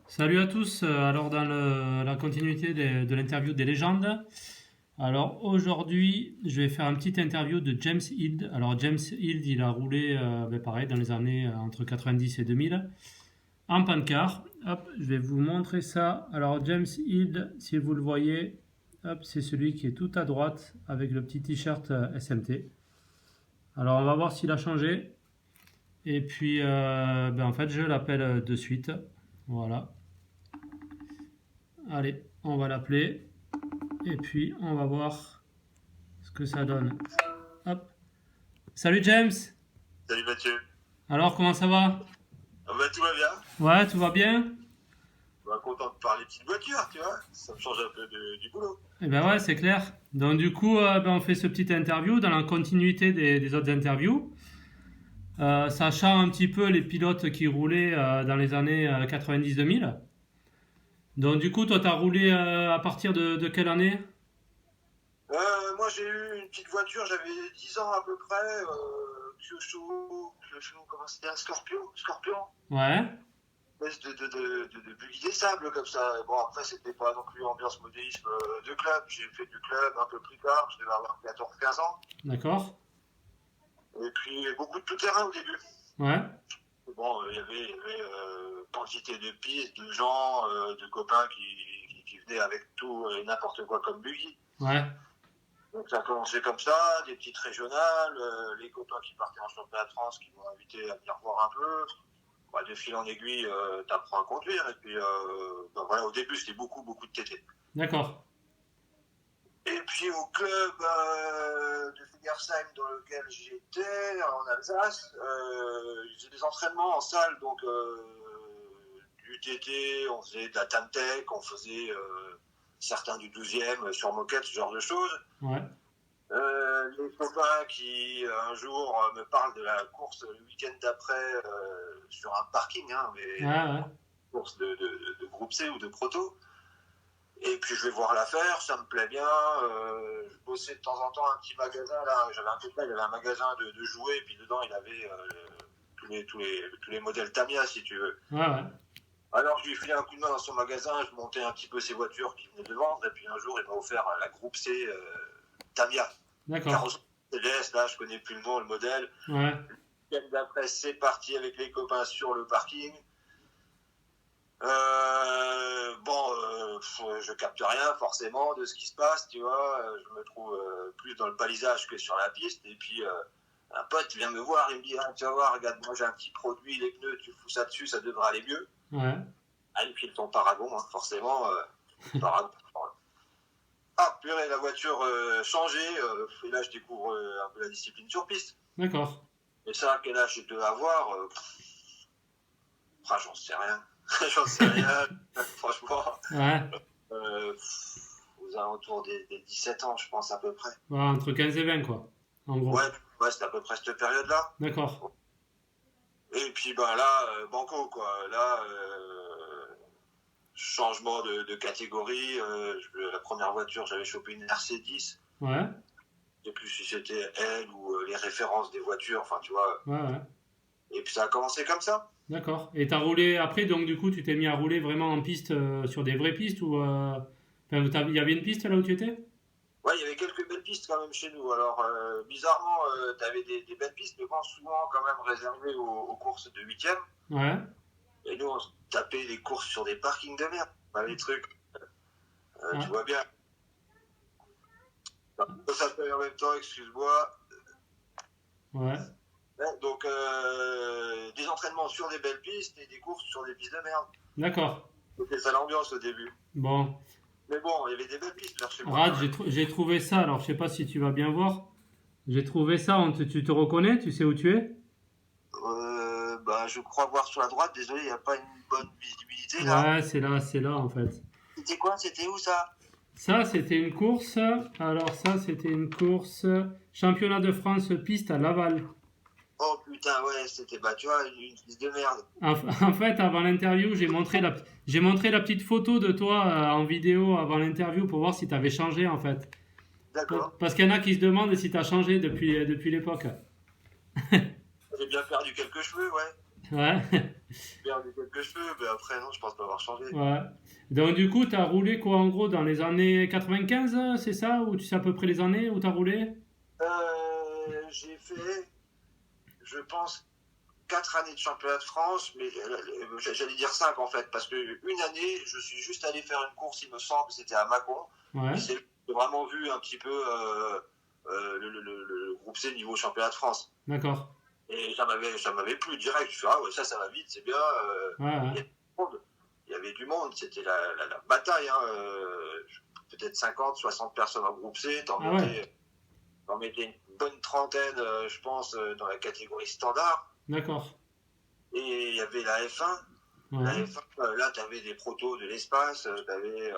Salut à tous. Alors, dans la continuité de l'interview des légendes, alors aujourd'hui, je vais faire une petite interview de James Hild. Alors, James Hild, il a roulé, pareil, dans les années entre 90 et 2000 en pancart. Hop, je vais vous montrer ça. Alors, James Hild, si vous le voyez, hop, c'est celui qui est tout à droite avec le petit t-shirt SMT. Alors, on va voir s'il a changé. Et puis, en fait, je l'appelle de suite. Voilà. Allez, on va l'appeler et puis on va voir ce que ça donne. Hop. Salut James. Salut Mathieu. Alors comment ça va? Ah bah, tout va bien. Ouais, tout va bien? Bah, content de parler petite voiture, tu vois. Ça me change un peu du boulot. Eh ben ouais, c'est clair. Donc du coup, on fait ce petit interview dans la continuité des autres interviews. Sachant un petit peu les pilotes qui roulaient dans les années 90-2000. Donc du coup, toi, tu as roulé à partir de quelle année? Moi, j'ai eu une petite voiture, j'avais 10 ans à peu près. Kyosho, comment c'était? Un Scorpion. Ouais, Une espèce de buggy des sables comme ça. Bon, après, c'était pas non plus ambiance modélisme de club. J'ai fait du club un peu plus tard. Je devais avoir 14-15 ans. d'accord. Et puis, beaucoup de tout-terrain au début. Ouais, Bon, il y avait quantité de pistes, de gens, de copains qui venaient avec tout et n'importe quoi comme buggy. ouais, Donc ça a commencé comme ça, des petites régionales, les copains qui partaient en championnat de France qui m'ont invité à venir voir un peu. Bah, de fil en aiguille, t'apprends à conduire. Et puis voilà, au début c'était beaucoup de TT. d'accord. Et puis au club de Fegersheim dans lequel j'étais, en Alsace, ils faisaient des entraînements en salle, donc du TT, on faisait de la Tamtec, on faisait certains du 12e sur moquette, ce genre de choses. Ouais, Les copains qui un jour me parlent de la course le week-end d'après sur un parking, hein, mais ouais, course de groupe C ou de proto. Et puis je vais voir l'affaire, ça me plaît bien. Je bossais de temps en temps un petit magasin là. J'avais un copain, il avait un magasin de jouets, et puis dedans il avait tous les modèles Tamiya si tu veux. ouais, ouais. Alors je lui ai filé un coup de main dans son magasin, je montais un petit peu ses voitures qu'il venait de vendre, et puis un jour il m'a offert la groupe C Tamiya. D'accord. Carrosserie CDS, là je connais plus le nom, le modèle. Ouais, Le week-end d'après c'est parti avec les copains sur le parking. Je capte rien forcément de ce qui se passe, tu vois. Je me trouve plus dans le balisage que sur la piste. Et puis un pote vient me voir, il me dit ah, tu vas voir, regarde, moi j'ai un petit produit, les pneus, tu fous ça dessus, ça devrait aller mieux. ouais. Ah, il me file ton paragon, hein, forcément. Paragon. Ah, purée, la voiture changée. Et là, je découvre un peu la discipline sur piste. D'accord. Et ça, quel âge je devais avoir j'en sais rien. J'en sais rien, franchement. Ouais. Aux alentours des 17 ans, je pense, à peu près. Ouais, entre 15 et 20, quoi. En gros. Ouais, c'était à peu près cette période-là. D'accord. Et puis, ben là, banco, quoi. Là, changement de catégorie. La première voiture, j'avais chopé une RC10. Ouais. Je sais plus si c'était elle ou les références des voitures, enfin, tu vois. Ouais, ouais. Et puis, ça a commencé comme ça. D'accord. Et t'as roulé après, donc du coup, tu t'es mis à rouler vraiment en piste, sur des vraies pistes ou enfin, il y avait une piste là où tu étais? Ouais, il y avait quelques belles pistes quand même chez nous. Alors, bizarrement, tu avais des belles pistes, mais bon, souvent quand même réservées aux courses de 8e. Ouais. Et nous, on se tapait les courses sur des parkings de merde. Enfin, les trucs, Ah, tu vois bien. Ça s'appelle en même temps, excuse-moi. ouais. Ouais, donc, des entraînements sur des belles pistes et des courses sur des pistes de merde. D'accord. C'était ça l'ambiance au début. Bon. Mais bon, il y avait des belles pistes vers chez moi Rad, quand même. j'ai trouvé ça. Alors, je sais pas si tu vas bien voir. J'ai trouvé ça. Tu te reconnais? Tu sais où tu es? Je crois voir sur la droite, désolé, il n'y a pas une bonne visibilité là. Ouais, c'est là en fait. C'était quoi? C'était où ça? Ça, c'était une course. Alors, ça, c'était une course championnat de France piste à Laval. Oh putain, ouais, c'était, bah tu vois, une piste de merde. En fait, avant l'interview, j'ai montré la petite photo de toi en vidéo avant l'interview pour voir si tu avais changé en fait. D'accord. Parce qu'il y en a qui se demandent si tu as changé depuis l'époque. J'ai bien perdu quelques cheveux, ouais. Ouais. perdu quelques cheveux, mais après, non, je pense pas avoir changé. Ouais. Donc du coup, tu as roulé quoi en gros dans les années 95, c'est ça? Ou tu sais à peu près les années où tu as roulé? J'ai fait, je pense, 4 années de championnat de France, mais j'allais dire 5 en fait, parce que une année, je suis juste allé faire une course, il me semble, c'était à Mâcon, et Ouais, c'est j'ai vraiment vu un petit peu le groupe C niveau championnat de France. d'accord. Et ça m'avait plu direct. Je fais, ah ouais, ça va vite, c'est bien. Ouais, ouais. Il y avait du monde. Il y avait du monde, c'était la bataille. Hein, peut-être 50, 60 personnes en groupe C, Ah ouais, t'en mettais une bonne trentaine, je pense, dans la catégorie standard. d'accord. Et il y avait la F1. La Ouais, F1, là, tu avais des protos de l'espace, ouais,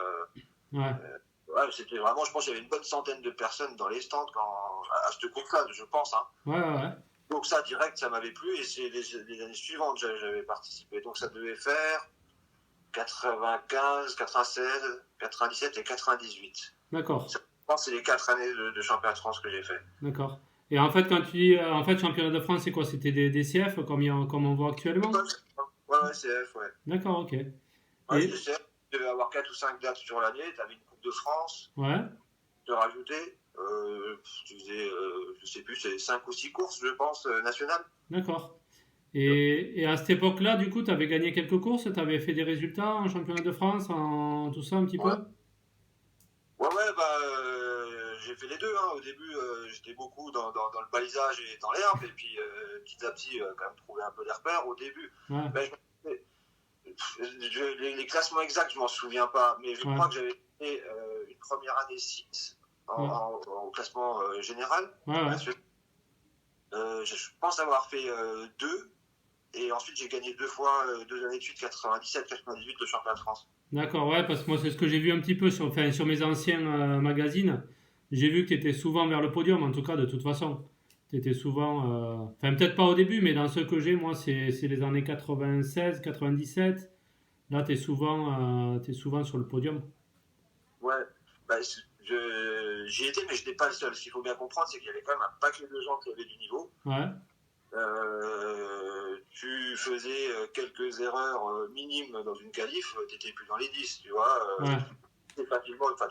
ouais, c'était vraiment, je pense qu'il y avait une bonne centaine de personnes dans les stands à cette course-là, je pense. Hein. ouais, ouais, ouais. Donc ça, direct, ça m'avait plu, et c'est les années suivantes j'avais participé. Donc ça devait faire 95, 96, 97 et 98. D'accord, Ça, je pense que c'est les 4 années de championnat de France que j'ai fait. d'accord. Et en fait, quand tu dis en fait championnat de France, c'est quoi? C'était des CF comme, comme on voit actuellement? Ouais, ouais, CF, ouais. D'accord, ok. Ouais, c'était Et CF, tu devais avoir 4 ou 5 dates sur l'année, tu avais une Coupe de France, ouais, tu rajoutais, tu faisais, je sais plus, c'est 5 ou 6 courses, je pense, nationales. d'accord. Et à cette époque-là, du coup, tu avais gagné quelques courses, tu avais fait des résultats en championnat de France, en tout ça un petit Ouais, peu? ouais, ouais, bah, j'ai fait les deux. Hein. Au début, j'étais beaucoup dans le balisage et dans l'herbe, et puis petit à petit, quand même trouver un peu des repères. Au début, Ouais, ben, les classements exacts, je m'en souviens pas, mais je ouais, crois que j'avais fait une première année 6 ouais, au classement général. ouais, ouais. Je pense avoir fait 2, et ensuite j'ai gagné 2 fois, 2 années de suite, 97, 98, le championnat de France. D'accord, ouais, parce que moi, c'est ce que j'ai vu un petit peu sur, enfin, sur mes anciens magazines. J'ai vu que tu étais souvent vers le podium, en tout cas, de toute façon. Tu étais souvent. Enfin, peut-être pas au début, mais dans ceux que j'ai, moi, c'est les années 96, 97. Là, t'es souvent sur le podium. Ouais, bah, j'y étais, mais je n'étais pas le seul. Ce qu'il faut bien comprendre, c'est qu'il y avait quand même un paquet de gens qui avaient du niveau. Ouais, Tu faisais quelques erreurs minimes dans une qualif, tu n'étais plus dans les 10, tu vois. ouais, C'est facilement, enfin,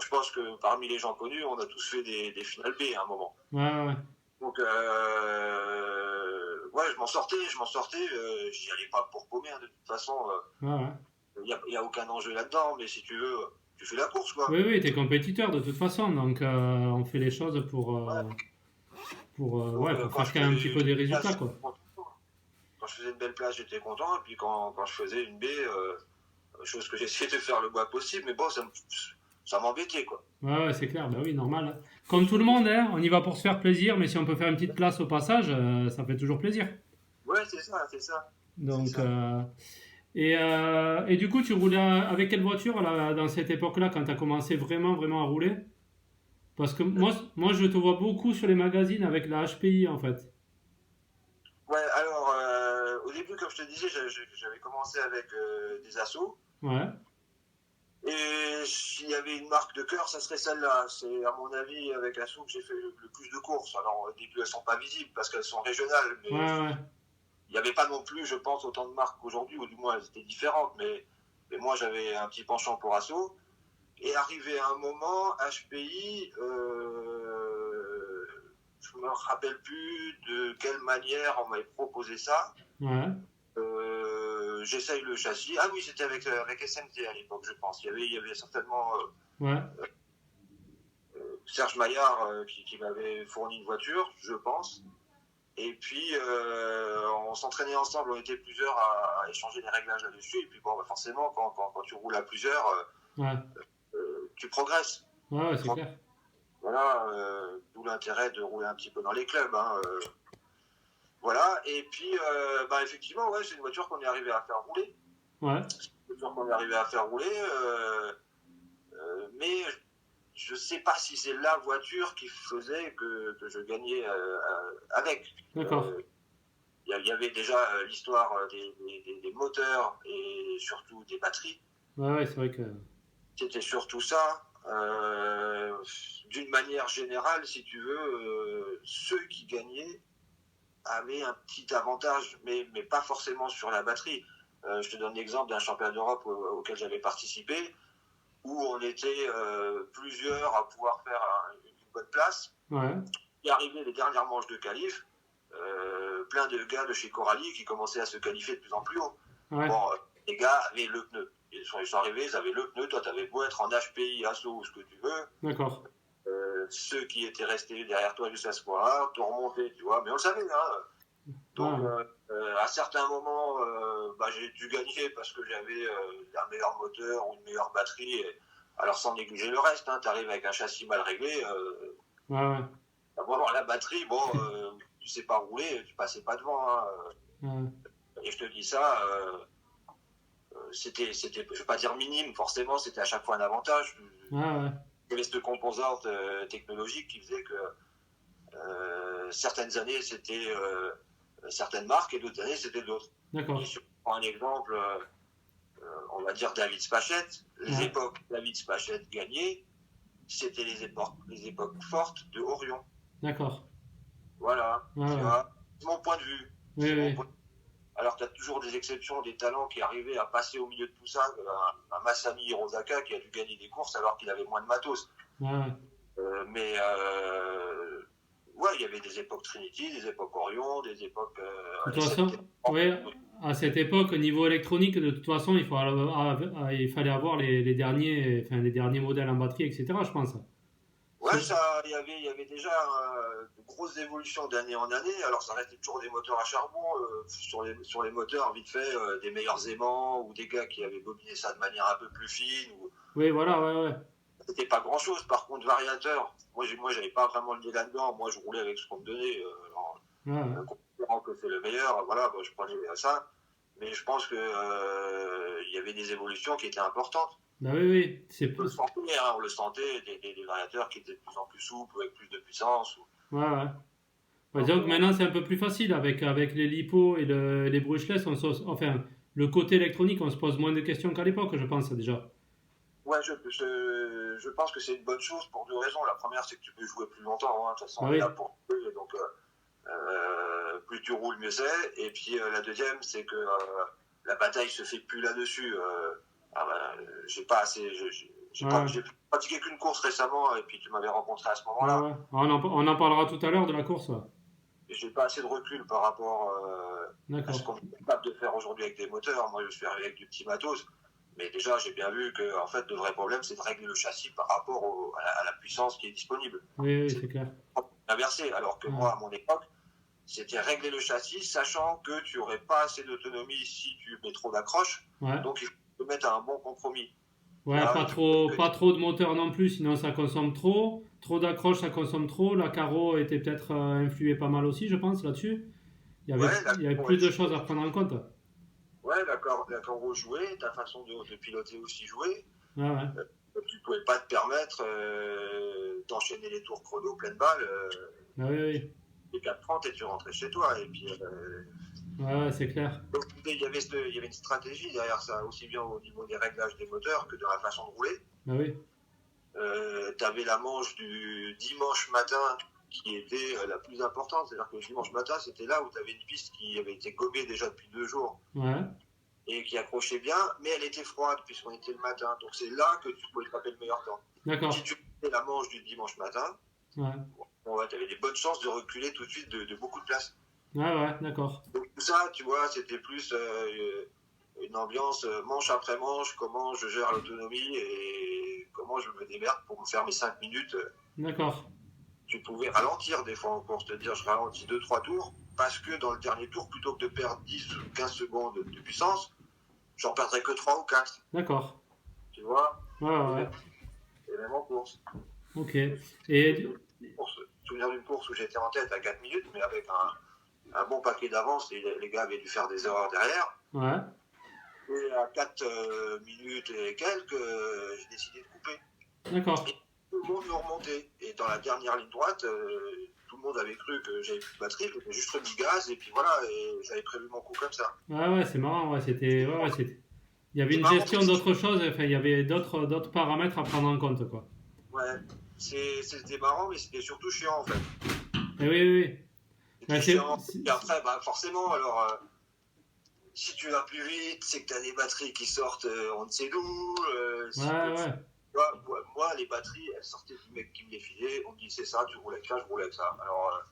je pense que parmi les gens connus, on a tous fait des finales B à un moment. ouais, ouais, Donc, ouais, je m'en sortais, j'y allais pas pour paumer, hein, de toute façon, ouais, ouais. y a aucun enjeu là-dedans, mais si tu veux, tu fais la course, quoi. Oui, oui, t'es compétiteur de toute façon, donc on fait les choses Ouais. Donc, ouais, pour faire quand même un petit peu des résultats, quoi. quand je faisais une belle place, j'étais content. Et puis quand je faisais une B, chose que j'essayais de faire le moins possible, mais bon, ça m'embêtait, quoi. Ouais, ouais, c'est clair, bah oui, normal, hein. Comme tout le monde, hein, on y va pour se faire plaisir, mais si on peut faire une petite place au passage, ça fait toujours plaisir. Ouais, c'est ça, c'est ça. C'est Donc, ça. et du coup, tu roulais avec quelle voiture là, dans cette époque-là, quand tu as commencé vraiment, vraiment à rouler? Parce que moi, je te vois beaucoup sur les magazines avec la HPI, en fait. Ouais, alors, au début, comme je te disais, j'avais commencé avec des assos. Ouais, Et s'il y avait une marque de cœur, ça serait celle-là. C'est, à mon avis, avec assos que j'ai fait le plus de courses. Alors, au début, elles sont pas visibles parce qu'elles sont régionales, ouais, mais ouais, il n'y avait pas non plus, je pense, autant de marques qu'aujourd'hui, ou du moins elles étaient différentes, mais moi j'avais un petit penchant pour Asso. Et arrivé à un moment, HPI, je me rappelle plus de quelle manière on m'avait proposé ça. ouais, J'essaye le châssis. Ah oui, c'était avec SMT à l'époque, je pense. Il y avait certainement ouais, Serge Maillard qui m'avait fourni une voiture, je pense. Et puis, on s'entraînait ensemble, on était plusieurs à échanger des réglages là-dessus. Et puis, bon, bah, forcément, quand tu roules à plusieurs, ouais, tu progresses. ouais, ouais, c'est clair. Voilà, d'où l'intérêt de rouler un petit peu dans les clubs. Hein, voilà, et puis, bah, effectivement, ouais, c'est une voiture qu'on est arrivé à faire rouler. Ouais, C'est une voiture qu'on est arrivé à faire rouler, mais je ne sais pas si c'est la voiture qui faisait que je gagnais avec. d'accord. Il y avait déjà l'histoire des moteurs et surtout des batteries. Ouais, ouais, c'est vrai que. C'était surtout ça. D'une manière générale, si tu veux, ceux qui gagnaient, avait un petit avantage, mais pas forcément sur la batterie. Je te donne l'exemple d'un championnat d'Europe auquel j'avais participé, où on était plusieurs à pouvoir faire une bonne place. Ouais. Il arrivait les dernières manches de qualif, plein de gars de chez Coralie qui commençaient à se qualifier de plus en plus haut. Ouais. Bon, les gars avaient le pneu. Ils sont arrivés, ils avaient le pneu. Toi, tu avais beau être en HPI, Asso ou ce que tu veux. D'accord. Ceux qui étaient restés derrière toi jusqu'à ce point-là, t'ont remonté, tu vois. Mais on le savait, hein. Donc, à certains moments, j'ai dû gagner parce que j'avais un meilleur moteur ou une meilleure batterie. Alors, sans négliger le reste, hein, tu arrives avec un châssis mal réglé. Ouais. Bon, la batterie, tu sais pas rouler, tu passais pas devant. Hein. Ouais. Et je te dis ça, c'était, je vais pas dire minime, forcément, c'était à chaque fois un avantage. Ouais. Il y avait cette composante technologique qui faisait que certaines années, c'était certaines marques et d'autres années, c'était d'autres. D'accord. Et si on prend un exemple, on va dire David Spachette, les époques David Spachette gagnait, c'était les époques fortes de Orion. D'accord. Voilà. C'est mon point de vue. Oui. Alors tu as toujours des exceptions, des talents qui arrivaient à passer au milieu de tout ça. Un Masami Hirosaka qui a dû gagner des courses alors qu'il avait moins de matos. Mais il y avait des époques Trinity, des époques Orion, des époques... de toute façon, à cette époque, au niveau électronique, de toute façon, il fallait avoir les derniers modèles en batterie, etc., je pense. Ouais, il y avait déjà de grosses évolutions d'année en année. Alors, ça restait toujours des moteurs à charbon. Sur les moteurs, vite fait, des meilleurs aimants ou des gars qui avaient bobiné ça de manière un peu plus fine. Oui, voilà, ouais. C'était pas grand-chose. Par contre, variateur, moi, j'avais pas vraiment le nez là-dedans. Moi, je roulais avec ce qu'on me donnait. Considérant que c'est le meilleur, voilà, je prenais ça. Mais je pense que il y avait des évolutions qui étaient importantes. Bah oui. On le sentait, des variateurs qui étaient de plus en plus souples, avec plus de puissance. Ouais. Donc maintenant c'est un peu plus facile avec les lipos et les brushless. Le côté électronique, on se pose moins de questions qu'à l'époque, je pense déjà. Ouais, je pense que c'est une bonne chose pour deux raisons. La première, c'est que tu peux jouer plus longtemps. Hein. De toute façon, on est là pour jouer, donc plus tu roules, mieux c'est. Et puis la deuxième, c'est que la bataille se fait plus là-dessus. J'ai pas assez. J'ai pratiqué qu'une course récemment et puis tu m'avais rencontré à ce moment-là. On en parlera tout à l'heure de la course. Et j'ai pas assez de recul par rapport à ce qu'on est capable de faire aujourd'hui avec des moteurs. Moi, je suis arrivé avec du petit matos. Mais déjà, j'ai bien vu que en fait, le vrai problème, c'est de régler le châssis par rapport à la puissance qui est disponible. Oui, c'est clair. Inversé. Alors que moi, à mon époque, c'était régler le châssis, sachant que tu n'aurais pas assez d'autonomie si tu mets trop d'accroche. Donc, il faut te mettre à un bon compromis. Ouais, pas trop de moteur non plus, sinon ça consomme trop. Trop d'accroche, ça consomme trop. La carreau était peut-être influée pas mal aussi, je pense, là-dess. Il y avait plus de choses à prendre en compte. Ouais, la carreau jouait, ta façon de piloter aussi jouait. Tu ne pouvais pas te permettre d'enchaîner les tours chrono pleine balle. Oui. Les 4:30 et tu rentrais chez toi. Et puis, c'est clair. Donc, il y avait une stratégie derrière ça, aussi bien au niveau des réglages des moteurs que de la façon de rouler. Tu avais la manche du dimanche matin qui était la plus importante. C'est-à-dire que le dimanche matin, c'était là où tu avais une piste qui avait été gobée déjà depuis 2 jours. Et qui accrochait bien, mais elle était froide puisqu'on était le matin. Donc c'est là que tu pouvais taper le meilleur temps. D'accord. Si tu faisais la manche du dimanche matin, tu avais des bonnes chances de reculer tout de suite de beaucoup de place. D'accord. Donc tout ça, tu vois, c'était plus une ambiance manche après manche, comment je gère l'autonomie et comment je me démerde pour me faire mes 5 minutes. D'accord. Tu pouvais ralentir des fois encore, c'est-à-dire je ralentis 2-3 tours, parce que dans le dernier tour, plutôt que de perdre 10 ou 15 secondes de puissance, j'en perdrais que 3 ou 4. D'accord. Tu vois ? Et même en course. Ok. Je me souviens d'une course où j'étais en tête à 4 minutes, mais avec un bon paquet d'avance, et les gars avaient dû faire des erreurs derrière. Et à 4 minutes et quelques, j'ai décidé de couper. D'accord. Et tout le monde me remontait. Et dans la dernière ligne droite, tout le monde avait cru que j'avais plus de batterie, que j'avais juste remis gaz, et puis voilà, et j'avais prévu mon coup comme ça. C'est marrant, il y avait une gestion d'autres choses, il y avait d'autres paramètres à prendre en compte, quoi. Ouais, c'était marrant, mais c'était surtout chiant, en fait. Oui. Ouais, différent. Et après, bah, forcément, alors, si tu vas plus vite, c'est que tu as des batteries qui sortent on ne sait d'où. ouais. Moi, les batteries, elles sortaient du mec qui me les filait. On me dit, c'est ça, tu roules avec ça, je roule avec ça. Alors,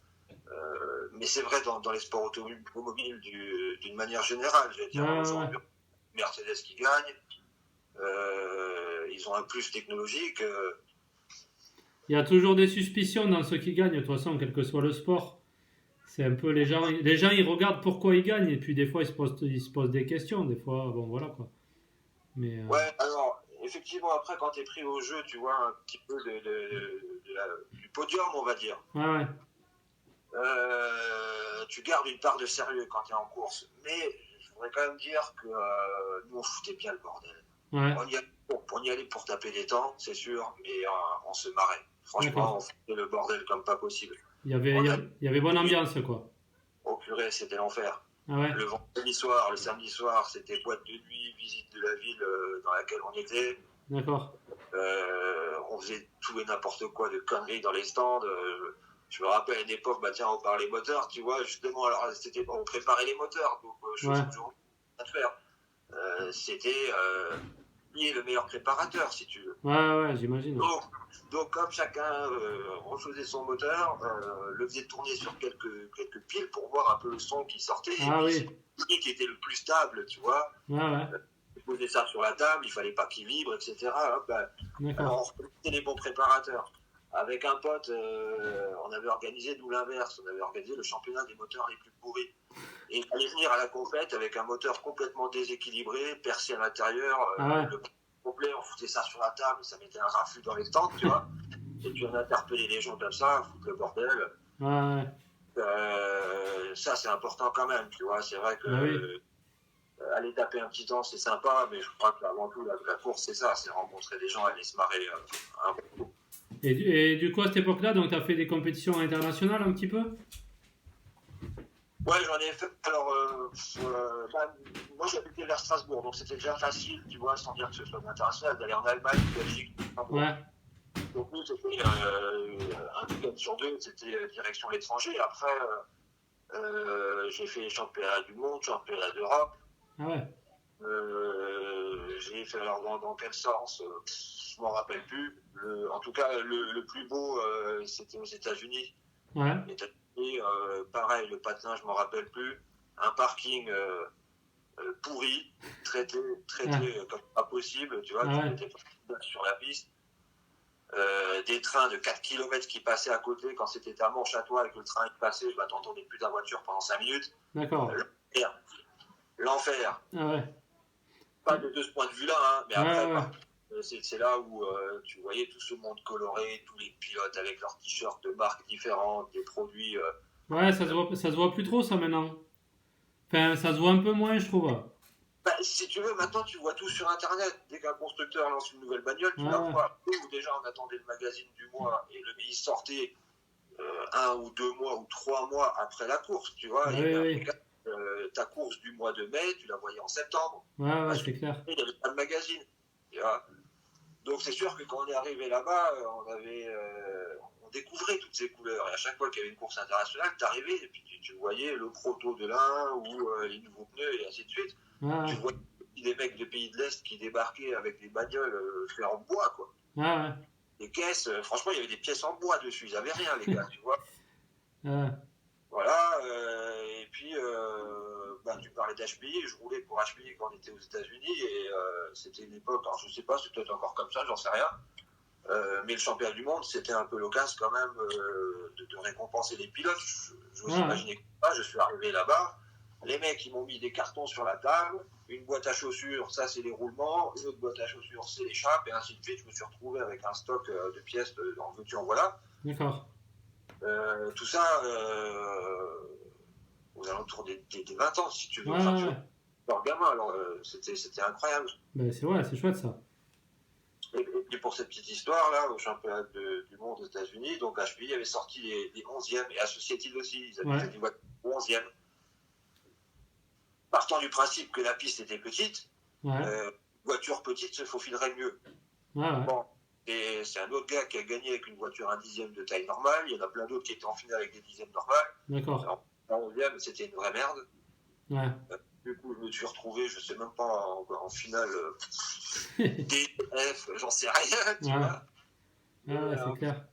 mais c'est vrai dans les sports automobiles d'une manière générale. Je veux dire, aujourd'hui, Mercedes qui gagne, ils ont un plus technologique. Il y a toujours des suspicions dans ceux qui gagnent, de toute façon, quel que soit le sport. C'est un peu les gens, ils regardent pourquoi ils gagnent, et puis des fois, ils se posent des questions. Des fois, bon, voilà quoi. Mais, Ouais, alors, effectivement, après, quand tu es pris au jeu, tu vois un petit peu du podium, on va dire. ouais. Tu gardes une part de sérieux quand tu es en course. Mais je voudrais quand même dire que nous, on foutait bien le bordel. Ouais. On y allait pour taper des temps, c'est sûr, mais on se marrait. Franchement, on foutait le bordel comme pas possible. Il y avait bonne ambiance, quoi. Au purée, c'était l'enfer. Ah ouais. Le samedi soir, c'était boîte de nuit, visite de la ville dans laquelle on était. D'accord. On faisait tout et n'importe quoi de conneries dans les stands. Je me rappelle à une époque, bah tiens, on parlait moteurs, tu vois, justement, alors on préparait les moteurs, donc chose qu'aujourd'hui on peut faire. C'était qui est le meilleur préparateur, si tu veux. Ouais, j'imagine. Donc comme chacun refaisait son moteur, le faisait tourner sur quelques piles pour voir un peu le son qui sortait, Ah et puis qui était le plus stable, tu vois. Ouais. Poser ça sur la table, il fallait pas qu'il vibre, etc. Alors on reconnaissait les bons préparateurs. Avec un pote, on avait organisé, nous l'inverse, on avait organisé le championnat des moteurs les plus pourris. Et il fallait venir à la compète avec un moteur complètement déséquilibré, percé à l'intérieur, le complet, on foutait ça sur la table, ça mettait un raffut dans les stands, tu vois. Et puis on interpellait les gens comme ça, foutre le bordel. Ça c'est important quand même, tu vois. C'est vrai que aller taper un petit temps, c'est sympa, mais je crois qu'avant tout, la course, c'est ça, c'est rencontrer des gens, aller se marrer un bon coup. Et du coup, à cette époque-là, donc tu as fait des compétitions internationales un petit peu? Ouais, j'en ai fait. Alors, moi j'habitais vers Strasbourg, donc c'était déjà facile, tu vois, sans dire que ce soit international, d'aller en Allemagne, en Belgique. Ouais. Donc nous, c'était un week-end sur deux, c'était direction l'étranger. Après, j'ai fait championnat du monde, championnat d'Europe. Ah ouais. J'ai fait alors dans quel sens je m'en rappelle plus. En tout cas, le plus beau, c'était aux États-Unis. Ouais. Pareil, le patin, je m'en rappelle plus. Un parking pourri, traité comme pas possible, tu vois, tu n'étais pas sur la piste. Des trains de 4 km qui passaient à côté quand c'était ta manche à toi et que le train passait, je m'attendais plus ta voiture pendant 5 minutes. D'accord. L'enfer. Ah ouais. Pas de ce point de vue-là, hein, mais après, c'est là où tu voyais tout ce monde coloré, tous les pilotes avec leurs t-shirts de marques différentes, des produits. Ouais, ça se voit plus trop ça maintenant. Enfin, ça se voit un peu moins, je trouve. Bah, si tu veux, maintenant tu vois tout sur Internet. Dès qu'un constructeur lance une nouvelle bagnole, tu la vois. Ou déjà on attendait le magazine du mois et il sortait 1 ou 2 mois ou 3 mois après la course, tu vois. Ta course du mois de mai, tu la voyais en septembre. Ouais, c'est clair. Il n'y avait pas de magazine. Tu vois. Donc c'est sûr que quand on est arrivé là-bas, on découvrait toutes ces couleurs. Et à chaque fois qu'il y avait une course internationale, tu arrivais et puis tu voyais le proto de l'un ou les nouveaux pneus et ainsi de suite. Tu voyais des mecs de pays de l'Est qui débarquaient avec des bagnoles faites en bois, quoi. Les caisses, franchement, il y avait des pièces en bois dessus. Ils n'avaient rien, les gars, tu vois. Voilà. Et puis, tu parlais d'HPI. Je roulais pour HPI quand on était aux États-Unis et c'était une époque, alors je sais pas, c'est peut-être encore comme ça, j'en sais rien. Mais le championnat du monde, c'était un peu l'occasion quand même de récompenser les pilotes. J'ose imaginer pas, je suis arrivé là-bas. Les mecs, ils m'ont mis des cartons sur la table, une boîte à chaussures, ça c'est les roulements, une autre boîte à chaussures, c'est les chapes, et ainsi de suite. Je me suis retrouvé avec un stock de pièces en veux-tu, en voilà. D'accord. Tout ça aux alentours des 20 ans, si tu veux. Leur gamin, alors c'était incroyable. Ben, c'est chouette ça. Et puis pour cette petite histoire-là, au championnat du monde aux États-Unis, donc HPI avait sorti les 11e et Associated aussi, ils avaient fait des voitures 11e. Partant du principe que la piste était petite, voiture petite se faufilerait mieux. Bon, Et c'est un autre gars qui a gagné avec une voiture 1/10 de taille normale. Il y en a plein d'autres qui étaient en finale avec des dixièmes normales. D'accord. Alors, en 11e, c'était une vraie merde. Ouais. Du coup, je me suis retrouvé, je sais même pas, en finale D, F, j'en sais rien, tu Ouais. vois. Ah, ouais, c'est clair.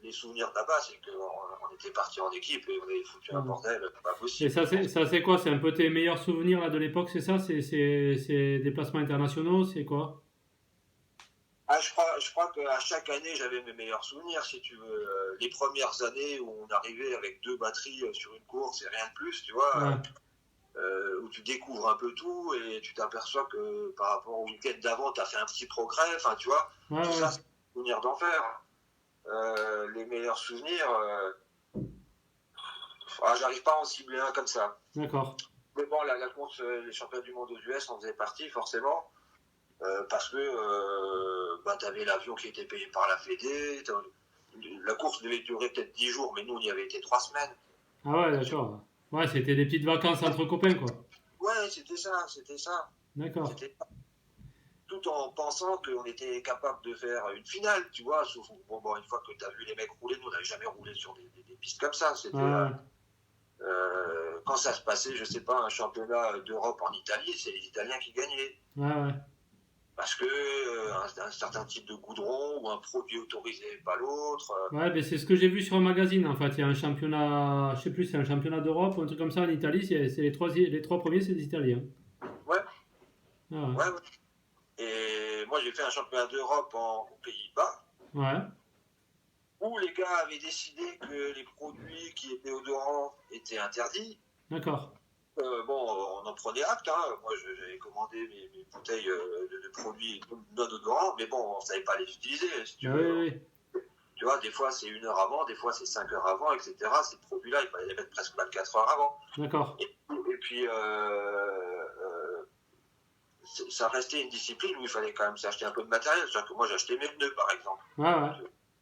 Les souvenirs là-bas, c'est qu'on était partis en équipe et on avait foutu un Ouais. bordel, pas Et possible. ça, c'est quoi? C'est un peu tes meilleurs souvenirs là, de l'époque, c'est ça? C'est déplacements internationaux, c'est quoi? Ah, je crois qu'à chaque année, j'avais mes meilleurs souvenirs, si tu veux. Les premières années où on arrivait avec 2 batteries sur une course et rien de plus, tu vois, Ouais. où tu découvres un peu tout et tu t'aperçois que par rapport au week-end d'avant, tu as fait un petit progrès, enfin, tu vois, Ouais, tout ouais. ça, c'est des souvenirs d'enfer. Les meilleurs souvenirs, j'arrive pas à en cibler un comme ça. D'accord. Mais bon, la course, les championnats du monde aux US en faisait partie, forcément. Parce que tu avais l'avion qui était payé par la Fédé. La course devait durer peut-être 10 jours, mais nous, on y avait été 3 semaines. Ah ouais, d'accord. Ouais, c'était des petites vacances entre copains, quoi. Ouais, c'était ça, c'était ça. D'accord. C'était tout en pensant qu'on était capable de faire une finale, tu vois. Sauf bon, une fois que tu as vu les mecs rouler, nous, on n'avait jamais roulé sur des pistes comme ça. C'était Ouais, quand ça se passait, je sais pas, un championnat d'Europe en Italie, c'est les Italiens qui gagnaient. ouais, ouais. Parce que un certain type de goudron ou un produit autorisé, pas l'autre. Ouais, ben c'est ce que j'ai vu sur un magazine, en fait. Il y a un championnat, je sais plus, c'est un championnat d'Europe ou un truc comme ça en Italie. C'est les trois premiers, c'est des Italiens. Ouais, Ah, ouais, ouais. Et moi, j'ai fait un championnat d'Europe aux Pays-Bas, ouais. où les gars avaient décidé que les produits qui étaient odorants étaient interdits. D'accord. On en prenait acte. Hein. Moi, j'avais commandé mes bouteilles de produits non odorants, mais bon, on ne savait pas les utiliser, si tu Bah veux. oui, oui. Tu vois, des fois, c'est 1 heure avant, des fois, c'est 5 heures avant, etc. Ces produits-là, il fallait les mettre presque 24 heures avant. D'accord. Et puis, ça restait une discipline où il fallait quand même s'acheter un peu de matériel. C'est-à-dire que moi, j'achetais mes pneus, par exemple. Ouais, ouais.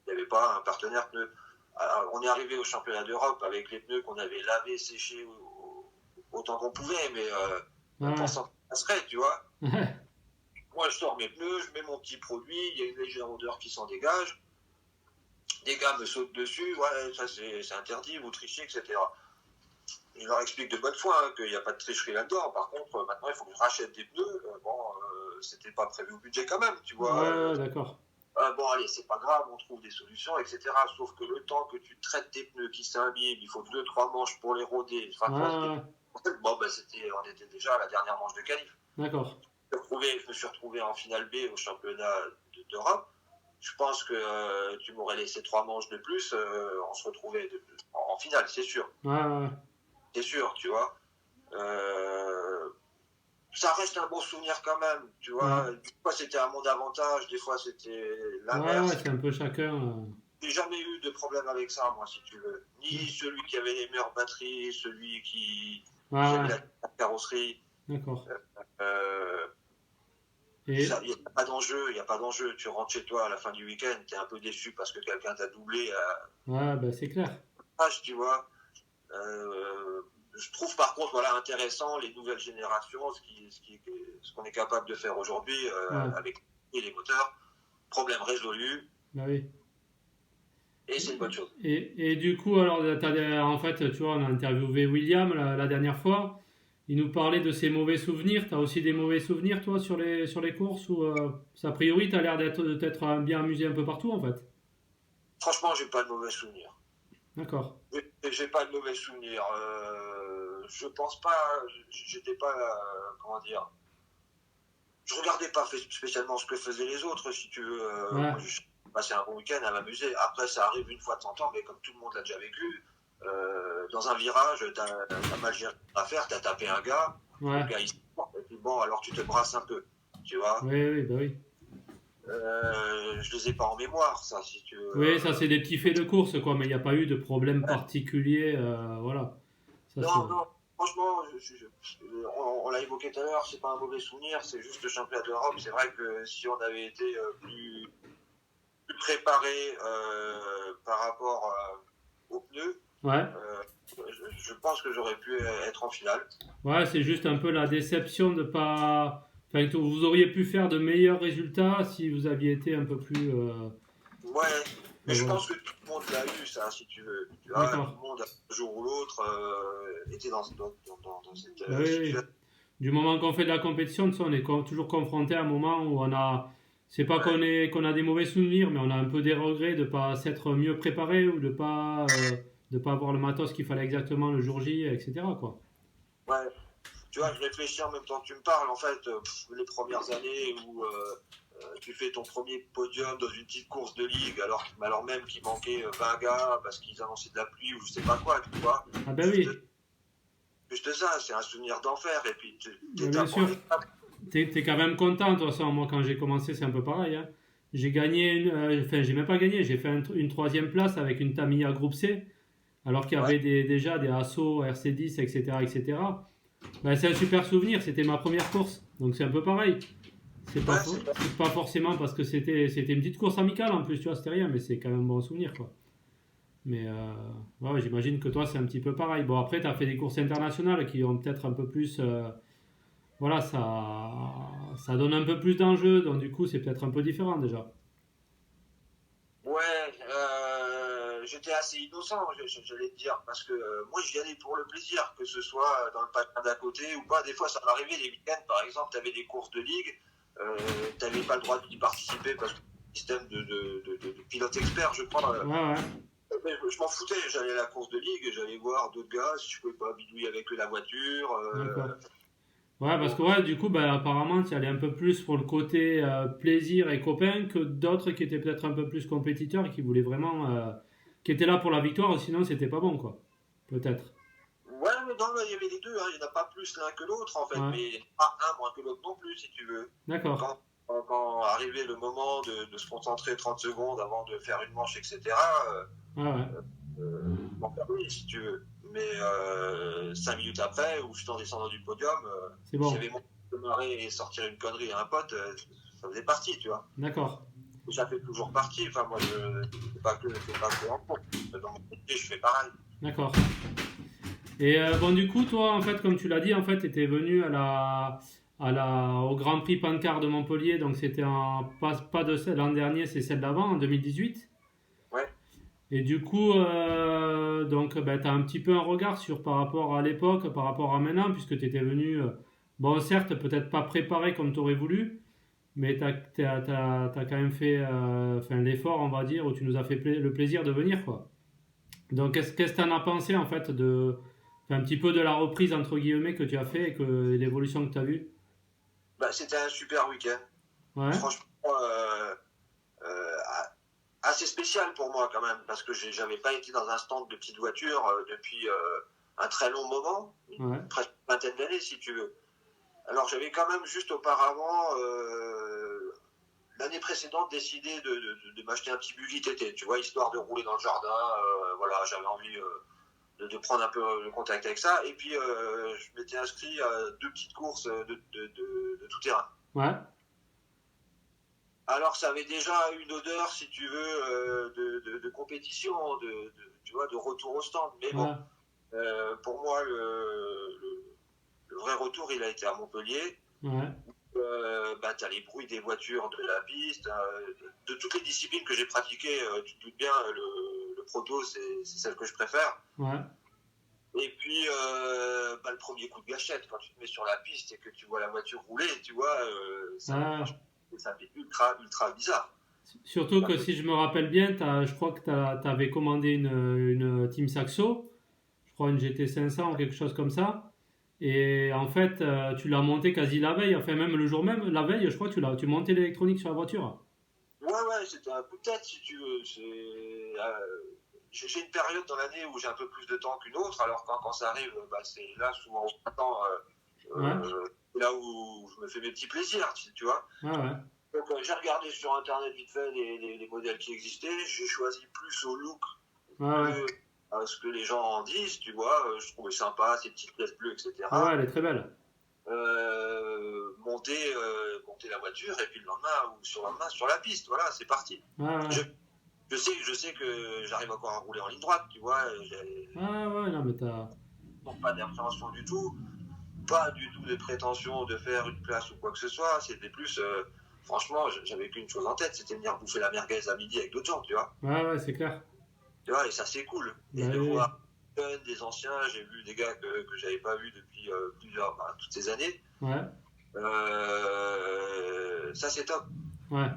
Il n'y avait pas un partenaire pneu. Alors, on est arrivé au championnat d'Europe avec les pneus qu'on avait lavés, séchés autant qu'on pouvait, mais Ouais, pensant que ça serait, tu vois. ouais. Moi, je sors mes pneus, je mets mon petit produit, il y a une légère odeur qui s'en dégage. Des gars me sautent dessus, ouais, ça c'est interdit, vous trichez, etc. Je leur explique de bonne foi hein, qu'il n'y a pas de tricherie là-dedans. Par contre, maintenant, il faut que je rachète des pneus. C'était pas prévu au budget quand même, tu vois. Ouais, d'accord. Allez, c'est pas grave, on trouve des solutions, etc. Sauf que le temps que tu traites tes pneus qui s'imbibent, il faut 2-3 manches pour les roder. Enfin, Ouais, on était déjà à la dernière manche de qualif. d'accord. Je me suis retrouvé en finale B au championnat d'Europe. Je pense que tu m'aurais laissé 3 manches de plus, on se retrouvait en finale, c'est sûr. Ouais, ouais. C'est sûr, tu vois. Ça reste un bon souvenir quand même, tu vois. Ouais, Des fois c'était à mon avantage, des fois c'était ouais, ouais, l'inverse. c'est un peu chacun. J'ai jamais eu de problème avec ça, moi, si tu veux. Ni celui qui avait les meilleures batteries, celui qui Ouais, avait ouais, la carrosserie. d'accord. Il Et, n'y a pas d'enjeu, il n'y a pas d'enjeu. Tu rentres chez toi à la fin du week-end, tu es un peu déçu parce que quelqu'un t'a doublé ouais, bah c'est clair. page, tu vois. Je trouve par contre voilà, intéressant les nouvelles générations, ce qu'on est capable de faire aujourd'hui Ouais, avec les moteurs. Problème résolu, bah oui. et c'est une bonne chose. Et du coup, alors, en fait, tu vois, on a interviewé William la dernière fois. Il nous parlait de ses mauvais souvenirs. Tu as aussi des mauvais souvenirs, toi, sur les courses ou a priori, tu as l'air de t'être bien amusé un peu partout, en fait. Franchement, j'ai pas de mauvais souvenirs. D'accord. J'ai pas de mauvais souvenirs. Je pense pas, j'étais pas, comment dire, je regardais pas spécialement ce que faisaient les autres, si tu veux. Ouais, Moi, je passais un bon week-end à m'amuser. Après, ça arrive une fois de temps en temps, mais comme tout le monde l'a déjà vécu, dans un virage, t'as mal géré à faire, t'as tapé un gars, le ouais. gars il sort, et puis bon, alors tu te brasses un peu, tu vois. Oui, oui, bah oui. Je les ai pas en mémoire, ça, si tu veux. Oui, ça, c'est des petits faits de course, quoi, mais il n'y a pas eu de problème particulier. Voilà. Ça, Non, c'est. non, franchement, on l'a évoqué tout à l'heure, c'est pas un mauvais souvenir, c'est juste le championnat d'Europe. C'est vrai que si on avait été plus préparé par rapport aux pneus, Ouais. je pense que j'aurais pu être en finale. Ouais, c'est juste un peu la déception de pas. Enfin, que vous auriez pu faire de meilleurs résultats si vous aviez été un peu plus. Ouais, mais Ben je voilà. pense que tout le monde l'a eu, ça, si tu veux. Tu vois, tout D'accord. le monde, un jour ou l'autre, était dans cette Ben oui, oui. situation. Du moment qu'on fait de la compétition, tu sais, on est toujours confronté à un moment où on a. C'est pas Ouais, qu'on a des mauvais souvenirs, mais on a un peu des regrets de pas s'être mieux préparé ou de pas avoir le matos qu'il fallait exactement le jour J, etc. quoi. ouais. Tu vois, je réfléchis en même temps que tu me parles. En fait, les premières années où tu fais ton premier podium dans une petite course de ligue, alors même qu'il manquait 20 gars parce qu'ils annonçaient de la pluie ou je sais pas quoi, tu vois. Ah ben Juste, oui, juste ça, c'est un souvenir d'enfer. Et puis, ben bien d'étape en sûr. étape. T'es quand même content, de toute façon. Moi, quand j'ai commencé, c'est un peu pareil. Hein. J'ai gagné, enfin, j'ai même pas gagné. J'ai fait une troisième place avec une Tamiya Groupe C, alors qu'il y Ouais, avait déjà des Asso, RC10, etc., etc. Ben, c'est un super souvenir. C'était ma première course, donc c'est un peu pareil. ouais, c'est ça. C'est pas forcément parce que c'était une petite course amicale en plus, tu vois, c'était rien, mais c'est quand même un bon souvenir, quoi. Mais ouais, j'imagine que toi, c'est un petit peu pareil. Bon, après, tu as fait des courses internationales qui ont peut-être un peu plus. Voilà, ça donne un peu plus d'enjeux, donc du coup, c'est peut-être un peu différent déjà. Ouais, j'étais assez innocent, j'allais te dire, parce que moi, j'y allais pour le plaisir, que ce soit dans le patelin d'à côté ou pas. Des fois, ça m'arrivait les week-ends, par exemple, tu avais des courses de ligue, tu n'avais pas le droit d'y participer parce que le système de pilote expert, je crois. Ouais, ouais, Mais je m'en foutais, j'allais à la course de ligue, j'allais voir d'autres gars, si je pouvais pas bidouiller avec eux la voiture. d'accord. Ouais, parce que Donc, ouais, du coup, bah, apparemment, tu y allais un peu plus pour le côté plaisir et copain que d'autres qui étaient peut-être un peu plus compétiteurs et qui voulaient vraiment. Qui étaient là pour la victoire, sinon c'était pas bon, quoi. Peut-être. ouais, mais non, il y avait les deux, hein. Il n'y en a pas plus l'un que l'autre, en fait, Ouais, mais pas un moins que l'autre non plus, si tu veux. d'accord. Quand arrivait le moment de se concentrer 30 secondes avant de faire une manche, etc., Ouais, ouais, je m'en permis, si tu veux. Mais 5 minutes après, où je suis en descendant du podium, c'est s'il y bon. avait mon de marrer et sortir une connerie à un pote, ça faisait partie, tu vois. D'accord. Ça fait toujours partie. Enfin, moi, c'est pas que en cours. Dans mon métier, je fais pareil. D'accord. Et bon, du coup, toi, en fait, comme tu l'as dit, en fait, tu étais venu au Grand Prix Pancard de Montpellier, donc c'était pas de l'an dernier, c'est celle d'avant, en 2018. Ouais, Et du coup, donc, ben, tu as un petit peu un regard sur par rapport à l'époque, par rapport à maintenant, puisque tu étais venu, bon, certes, peut-être pas préparé comme tu aurais voulu, mais tu as quand même fait enfin, l'effort, on va dire, où tu nous as fait le plaisir de venir, quoi. Donc, qu'est-ce que tu en as pensé, en fait, enfin, un petit peu de la reprise, entre guillemets, que tu as fait et l'évolution que tu as vue? bah, c'était un super week-end. Ouais, Franchement, euh, assez spécial pour moi quand même, parce que j'avais pas été dans un stand de petites voitures depuis un très long moment, ouais, presque une vingtaine d'années si tu veux. Alors j'avais quand même juste auparavant, l'année précédente, décidé de m'acheter un petit buggy TT, tu vois, histoire de rouler dans le jardin. Voilà, j'avais envie de prendre un peu le contact avec ça. Et puis je m'étais inscrit à deux petites courses de tout terrain. ouais, Alors ça avait déjà une odeur, si tu veux, de compétition, tu vois, de retour au stand. Mais bon, ouais, pour moi, le vrai retour, il a été à Montpellier. ouais, Bah, tu as les bruits des voitures de la piste, de toutes les disciplines que j'ai pratiquées, tu te doutes bien, le proto, c'est celle que je préfère. ouais, Et puis, bah, le premier coup de gâchette, quand tu te mets sur la piste et que tu vois la voiture rouler, tu vois, ouais. franchement, ça fait ultra, ultra bizarre. Surtout Ça que fait- si je me rappelle bien, je crois que tu avais commandé une Team Saxo, je crois une GT 500 ou quelque chose comme ça. Et en fait, tu l'as monté quasi la veille, enfin même le jour même, la veille, je crois que tu montais l'électronique sur la voiture. Ouais, ouais, c'était un coup de tête, si tu veux. J'ai une période dans l'année où j'ai un peu plus de temps qu'une autre, alors quand ça arrive, bah, c'est là, souvent au printemps, Ouais, là où je me fais mes petits plaisirs, tu vois. ouais, ouais, Donc j'ai regardé sur internet vite fait les modèles qui existaient, j'ai choisi plus au look ouais, ouais. que à ce que les gens en disent, tu vois. Je trouvais sympa ces petites pièces bleues, Ouais, ouais, etc. elle est très belle. Monter la voiture et puis le lendemain ou sur le lendemain sur la piste, voilà, c'est parti. Ouais, ouais, Je, je sais que j'arrive encore à rouler en ligne droite, tu vois. J'ai ouais, ouais, non, mais t'as. pas d'appréhension du tout. pas du tout de prétention de faire une place ou quoi que ce soit. C'était plus, franchement, j'avais qu'une chose en tête, c'était venir bouffer la merguez à midi avec d'autres gens, tu vois. Ouais, c'est clair. Tu vois, et ça, c'est cool. Bah, Et de oui. voir des anciens, j'ai vu des gars que j'avais pas vus depuis toutes ces années. Ouais, Ça, c'est top. ouais.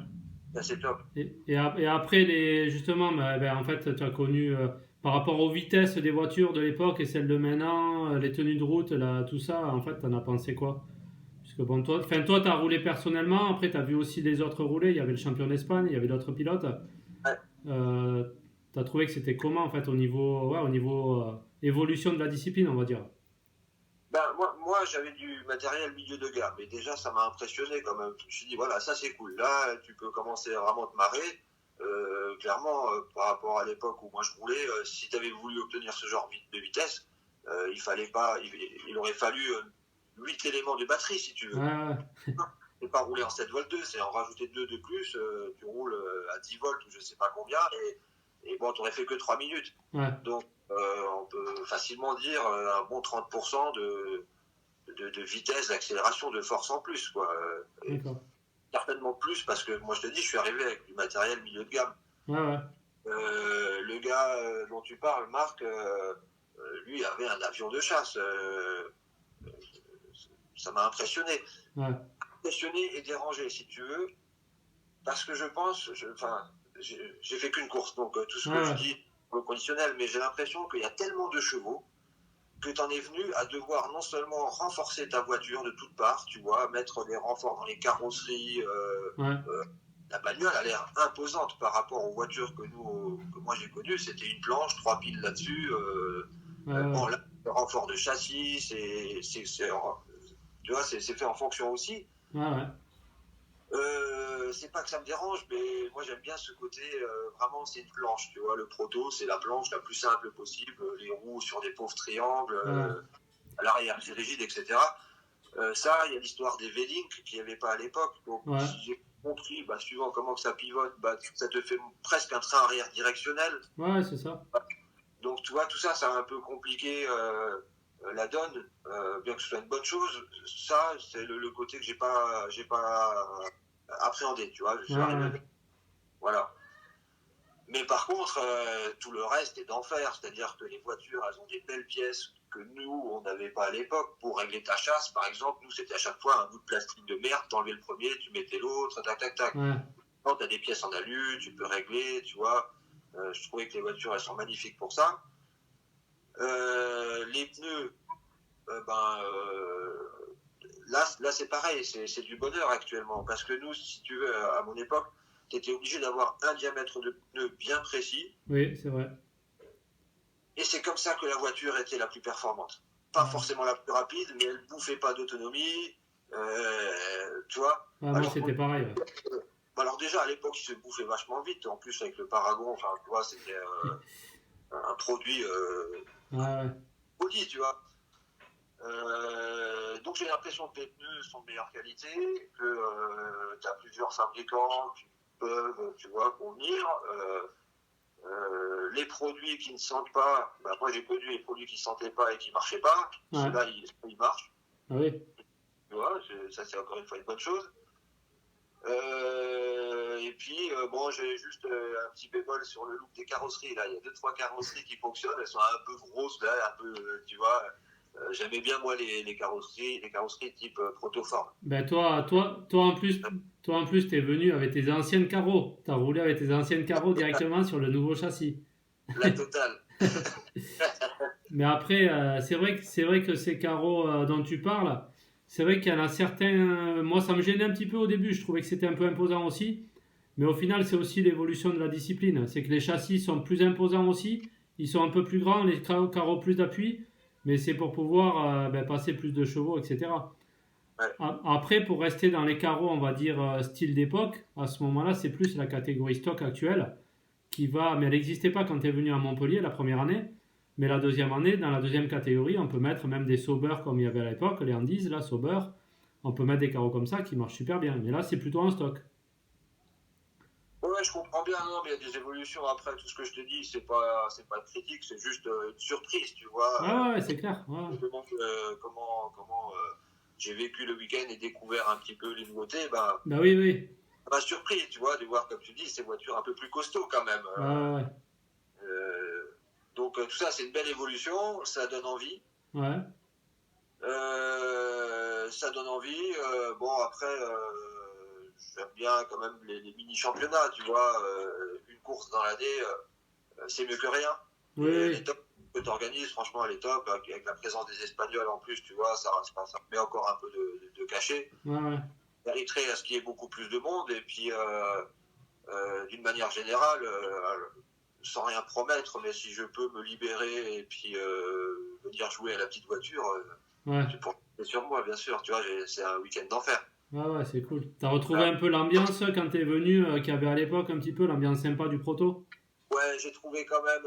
Ça, c'est top. Et après, justement, en fait, tu as connu, par rapport aux vitesses des voitures de l'époque et celles de maintenant, les tenues de route, là, tout ça, en fait, tu en as pensé quoi? Puisque bon, toi, tu as roulé personnellement, après, tu as vu aussi les autres rouler, il y avait le champion d'Espagne, il y avait d'autres pilotes. Ouais. Tu as trouvé que c'était comment, en fait, au niveau évolution de la discipline, on va dire? Ben, moi j'avais du matériel milieu de gamme, et déjà, ça m'a impressionné quand même. Je me suis dit, voilà, ça, c'est cool. Là, tu peux commencer à vraiment te marrer. Clairement, par rapport à l'époque où moi je roulais, si tu avais voulu obtenir ce genre de vitesse, il fallait pas, il aurait fallu 8 éléments de batterie, si tu veux. Ouais, C'est pas rouler en 7 volts 2, c'est en rajouter 2 de plus, tu roules à 10 volts ou je sais pas combien, et bon, tu n'aurais fait que 3 minutes. ouais, Donc, on peut facilement dire un bon 30% de vitesse, d'accélération, de force en plus, quoi. d'accord. Certainement plus, parce que moi je te dis, je suis arrivé avec du matériel milieu de gamme. Ouais. Le gars dont tu parles, Marc, lui avait un avion de chasse. Ça m'a impressionné. Ouais. Impressionné et dérangé, si tu veux, parce que je pense, j'ai fait qu'une course, donc tout ce que je dis au conditionnel, mais j'ai l'impression qu'il y a tellement de chevaux que tu en es venu à devoir non seulement renforcer ta voiture de toutes parts, tu vois, mettre des renforts dans les carrosseries. La bagnole a l'air imposante par rapport aux voitures que moi j'ai connues. C'était une planche, 3 piles là-dessus. Bon, là, le renfort de châssis, tu vois, c'est fait en fonction aussi. C'est pas que ça me dérange, mais moi j'aime bien ce côté, vraiment c'est une planche, tu vois, le proto c'est la planche la plus simple possible, les roues sur des pauvres triangles, à l'arrière c'est rigide, etc. Ça, il y a l'histoire des V-Link qu'il n'y avait pas à l'époque, donc si j'ai compris, suivant comment que ça pivote, ça te fait presque un train arrière directionnel. Ouais, c'est ça. Donc tu vois, tout ça, ça a un peu compliqué la donne, bien que ce soit une bonne chose. Ça, c'est le côté que j'ai pas appréhendé, tu vois. Je suis arrivé. Voilà. Mais par contre, tout le reste est d'enfer. C'est-à-dire que les voitures, elles ont des belles pièces que nous, on n'avait pas à l'époque. Pour régler ta chasse, par exemple, nous, c'était à chaque fois un bout de plastique de merde. T'enlevais le premier, tu mettais l'autre, tac. Quand t'as des pièces en alu, tu peux régler, tu vois. Je trouvais que les voitures, elles sont magnifiques pour ça. Les pneus, là c'est pareil, c'est du bonheur actuellement. Parce que nous, si tu veux, à mon époque, tu étais obligé d'avoir un diamètre de pneu bien précis. Oui, c'est vrai. Et c'est comme ça que la voiture était la plus performante. Pas forcément la plus rapide, mais elle bouffait pas d'autonomie. Tu vois. Moi, c'était pareil. Alors déjà, à l'époque, il se bouffait vachement vite. En plus, avec le Paragon, enfin, tu vois, c'était un produit poli, tu vois. Donc j'ai l'impression que les pneus sont de meilleure qualité, que tu as plusieurs fabricants qui peuvent, tu vois, convenir. Les produits qui ne sentent pas, moi j'ai connu les produits qui ne sentaient pas et qui ne marchaient pas. Ceux-là, ils marchent. Ah oui. Tu vois, ça c'est encore une fois une bonne chose. Et puis, bon, j'ai juste un petit bémol sur le look des carrosseries. Là, il y a 2-3 carrosseries qui fonctionnent. Elles sont un peu grosses, là, un peu, tu vois. J'aimais bien, moi, les carrosseries type Protoform. Toi en plus, t'es venu avec tes anciennes carreaux. T'as roulé avec tes anciennes carreaux directement sur le nouveau châssis. La totale. Mais après, c'est vrai que ces carreaux dont tu parles, c'est vrai qu'il y en a certains. Moi, ça me gênait un petit peu au début. Je trouvais que c'était un peu imposant aussi. Mais au final, c'est aussi l'évolution de la discipline. C'est que les châssis sont plus imposants aussi. Ils sont un peu plus grands, les carreaux plus d'appui. Mais c'est pour pouvoir passer plus de chevaux, etc. Après, pour rester dans les carreaux, on va dire style d'époque, à ce moment-là, c'est plus la catégorie stock actuelle qui va. Mais elle n'existait pas quand tu es venu à Montpellier la première année. Mais la deuxième année, dans la deuxième catégorie, on peut mettre même des Sauber comme il y avait à l'époque, les Andes, là, Sauber. On peut mettre des carreaux comme ça qui marchent super bien. Mais là, c'est plutôt en stock. Ouais, je comprends. comprends bien, non, mais il y a des évolutions après. Tout ce que je te dis, c'est pas critique, c'est juste une surprise, tu vois. Ouais, c'est clair. Ouais. Je me demande comment j'ai vécu le week-end et découvert un petit peu les nouveautés. Ben, Bah oui. ça m'a surpris, tu vois, de voir, comme tu dis, ces voitures un peu plus costauds quand même. Ouais. Donc tout ça, c'est une belle évolution, ça donne envie. Ouais. Ça donne envie. Bon, après, j'aime bien quand même les mini-championnats, tu vois. Une course dans l'année, c'est mieux que rien. Oui. Les top que tu organises, franchement, elle est top. Avec la présence des Espagnols en plus, tu vois, ça met encore un peu de cachet. Ouais. Mériterait à ce qu'il y ait beaucoup plus de monde. Et puis, d'une manière générale, sans rien promettre, mais si je peux me libérer et puis venir jouer à la petite voiture, tu pourrais compter sur moi, bien sûr. Tu vois, c'est un week-end d'enfer. Ouais, c'est cool. T'as retrouvé un peu l'ambiance quand t'es venu, qu'il y avait à l'époque un petit peu, l'ambiance sympa du proto? Ouais, j'ai trouvé quand même,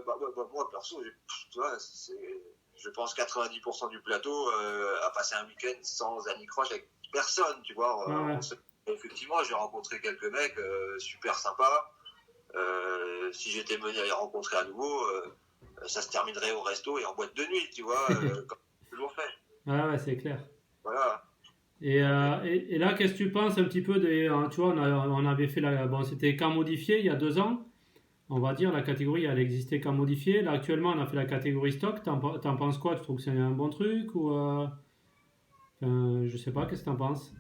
moi perso, tu vois, je pense 90% du plateau a passé un week-end sans anicroche avec personne, tu vois. Ouais. Effectivement, j'ai rencontré quelques mecs super sympas. Si j'étais mené à les rencontrer à nouveau, ça se terminerait au resto et en boîte de nuit, tu vois, comme j'ai toujours fait. Ouais, c'est clair. Voilà. Et là, qu'est-ce que tu penses un petit peu des. Tu vois, on avait fait la. Bon, c'était cas modifié il y a 2 ans. On va dire, la catégorie, elle existait cas modifié. Là, actuellement, on a fait la catégorie stock. T'en penses quoi? Tu trouves que c'est un bon truc ou. Je sais pas, qu'est-ce que t'en penses?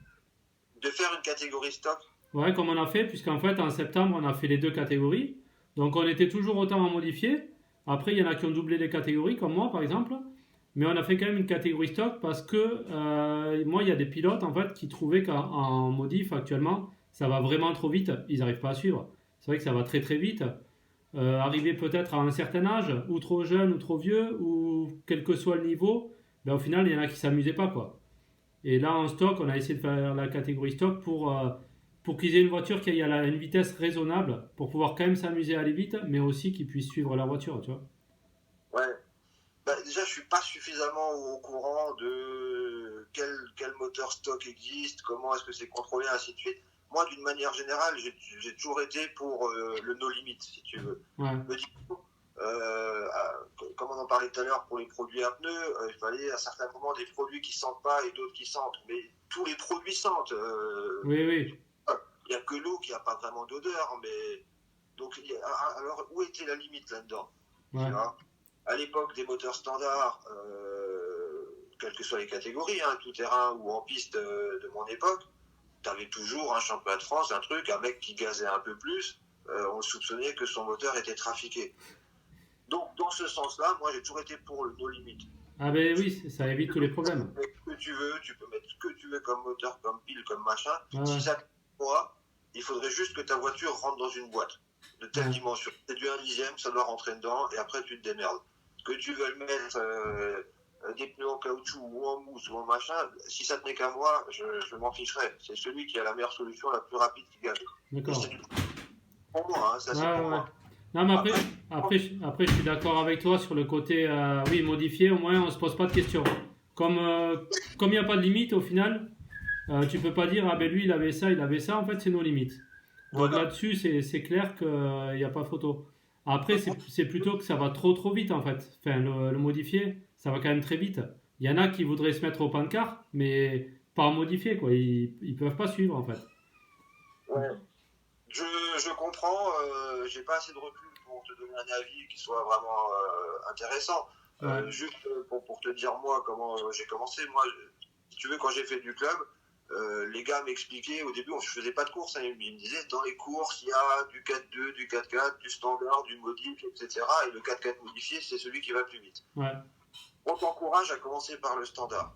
De faire une catégorie stock. Ouais, comme on a fait, puisqu'en fait, en septembre, on a fait les 2 catégories. Donc, on était toujours autant en modifié. Après, il y en a qui ont doublé les catégories, comme moi, par exemple. Mais on a fait quand même une catégorie stock parce que moi, il y a des pilotes, en fait, qui trouvaient qu'en modif, actuellement, ça va vraiment trop vite. Ils n'arrivent pas à suivre. C'est vrai que ça va très très vite. Arriver peut-être à un certain âge, ou trop jeune, ou trop vieux, ou quel que soit le niveau, ben, au final, il y en a qui ne s'amusaient pas, quoi. Et là, en stock, on a essayé de faire la catégorie stock pour qu'ils aient une voiture qui aille à une vitesse raisonnable, pour pouvoir quand même s'amuser à aller vite, mais aussi qu'ils puissent suivre la voiture, tu vois. Ouais. Bah, déjà, je suis pas suffisamment au courant de quel moteur stock existe, comment est-ce que c'est contrôlé, ainsi de suite. Moi, d'une manière générale, j'ai toujours été pour le no limit, si tu veux. Ouais. Me dis, comme on en parlait tout à l'heure pour les produits à pneus, il fallait à certains moments des produits qui sentent pas et d'autres qui sentent. Mais tous les produits sentent. Oui. Il n'y a que l'eau qui n'a pas vraiment d'odeur. Mais donc, alors où était la limite là-dedans? Ouais. À l'époque des moteurs standards, quelles que soient les catégories, hein, tout terrain ou en piste de mon époque, tu avais toujours un championnat de France, un mec qui gazait un peu plus, on soupçonnait que son moteur était trafiqué. Donc, dans ce sens-là, moi, j'ai toujours été pour le no limit. Ah ben oui, ça évite tous les problèmes. Ce que tu veux, tu peux mettre ce que tu veux comme moteur, comme pile, comme machin. Ouais. Si ça moi, il faudrait juste que ta voiture rentre dans une boîte de telle dimension. C'est du 1/10, ça doit rentrer dedans, et après, tu te démerdes. Que tu veux mettre des pneus en caoutchouc ou en mousse ou en machin, si ça tenait qu'à moi, je m'en ficherais. C'est celui qui a la meilleure solution, la plus rapide qui gagne. D'accord. Pour moi, hein, ça c'est pour moi. Non, mais après, je suis d'accord avec toi sur le côté, oui, modifié, au moins on se pose pas de questions. Comme il n'y a pas de limite au final, tu peux pas dire, ah ben lui il avait ça, en fait c'est nos limites. Donc Voilà. là-dessus, c'est clair qu'il n'y a pas photo. Après, c'est plutôt que ça va trop vite en fait. Enfin, le modifié, ça va quand même très vite. Il y en a qui voudraient se mettre au pancart, mais pas en modifié, quoi. Ils peuvent pas suivre en fait. Ouais. Je comprends, j'ai pas assez de recul pour te donner un avis qui soit vraiment intéressant. Ouais. Juste pour te dire moi comment j'ai commencé, moi, si tu veux, quand j'ai fait du club, les gars m'expliquaient, au début je faisais pas de course, hein, ils me disaient dans les courses il y a du 4-2, du 4-4, du standard, du modif, etc. Et le 4-4 modifié, c'est celui qui va plus vite. Ouais. On t'encourage à commencer par le standard.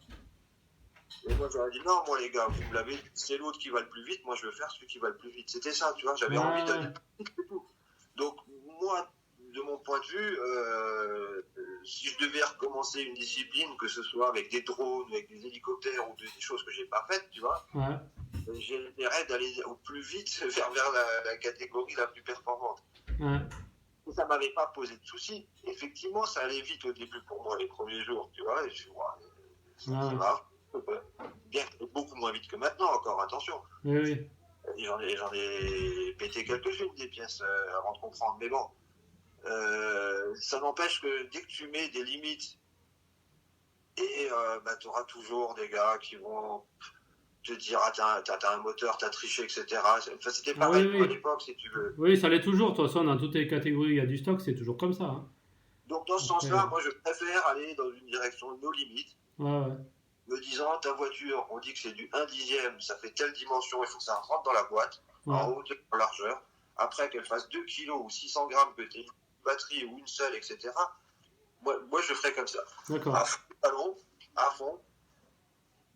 Et moi j'aurais dit non, moi les gars, vous me l'avez dit, c'est l'autre qui va le plus vite, moi je veux faire celui qui va le plus vite. C'était ça, tu vois, j'avais envie d'aller plus vite. Donc moi, de mon point de vue, si je devais recommencer une discipline, que ce soit avec des drones, avec des hélicoptères ou des choses que j'ai pas faites, tu vois, j'ai l'intérêt d'aller au plus vite vers la catégorie la plus performante. Ouais. Ça m'avait pas posé de soucis. Effectivement, ça allait vite au début pour moi les premiers jours, tu vois, et je vois, ça marche. Bien, beaucoup moins vite que maintenant encore, attention. Oui. J'en ai pété quelques-unes des pièces avant de comprendre. Mais bon, ça n'empêche que dès que tu mets des limites, et tu auras toujours des gars qui vont te dire t'as un moteur, t'as triché, etc. Enfin, c'était pareil Oui, pour à oui. l'époque, si tu veux. Oui, ça l'est toujours. De toute façon, dans toutes les catégories, il y a du stock, c'est toujours comme ça. Hein. Donc dans ce Après, sens-là, moi je préfère aller dans une direction de nos limites, ouais, ouais. me disant ta voiture, on dit que c'est du 1/10, ça fait telle dimension, il faut que ça rentre dans la boîte, Ouais. en hauteur, en largeur. Après qu'elle fasse 2 kilos ou 600 grammes, que tu aies une batterie ou une seule, etc. Moi je ferais comme ça. D'accord. À fond, ballon, à fond.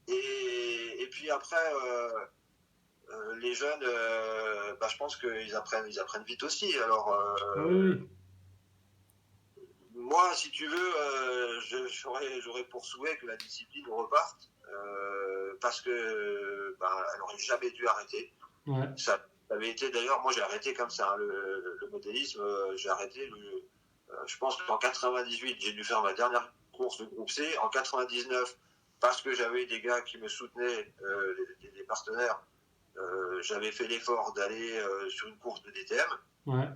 Et puis après, les jeunes, je pense qu'ils apprennent vite aussi. Alors, Oui, oui. moi, si tu veux, j'aurais pour souhait que la discipline reparte, parce que elle n'aurait jamais dû arrêter. Ouais. Ça avait été d'ailleurs, moi j'ai arrêté comme ça, hein, le modélisme, j'ai arrêté. Je pense qu'en 98, j'ai dû faire ma dernière course de groupe C. En 99, parce que j'avais des gars qui me soutenaient, les partenaires, j'avais fait l'effort d'aller sur une course de DTM. Ouais.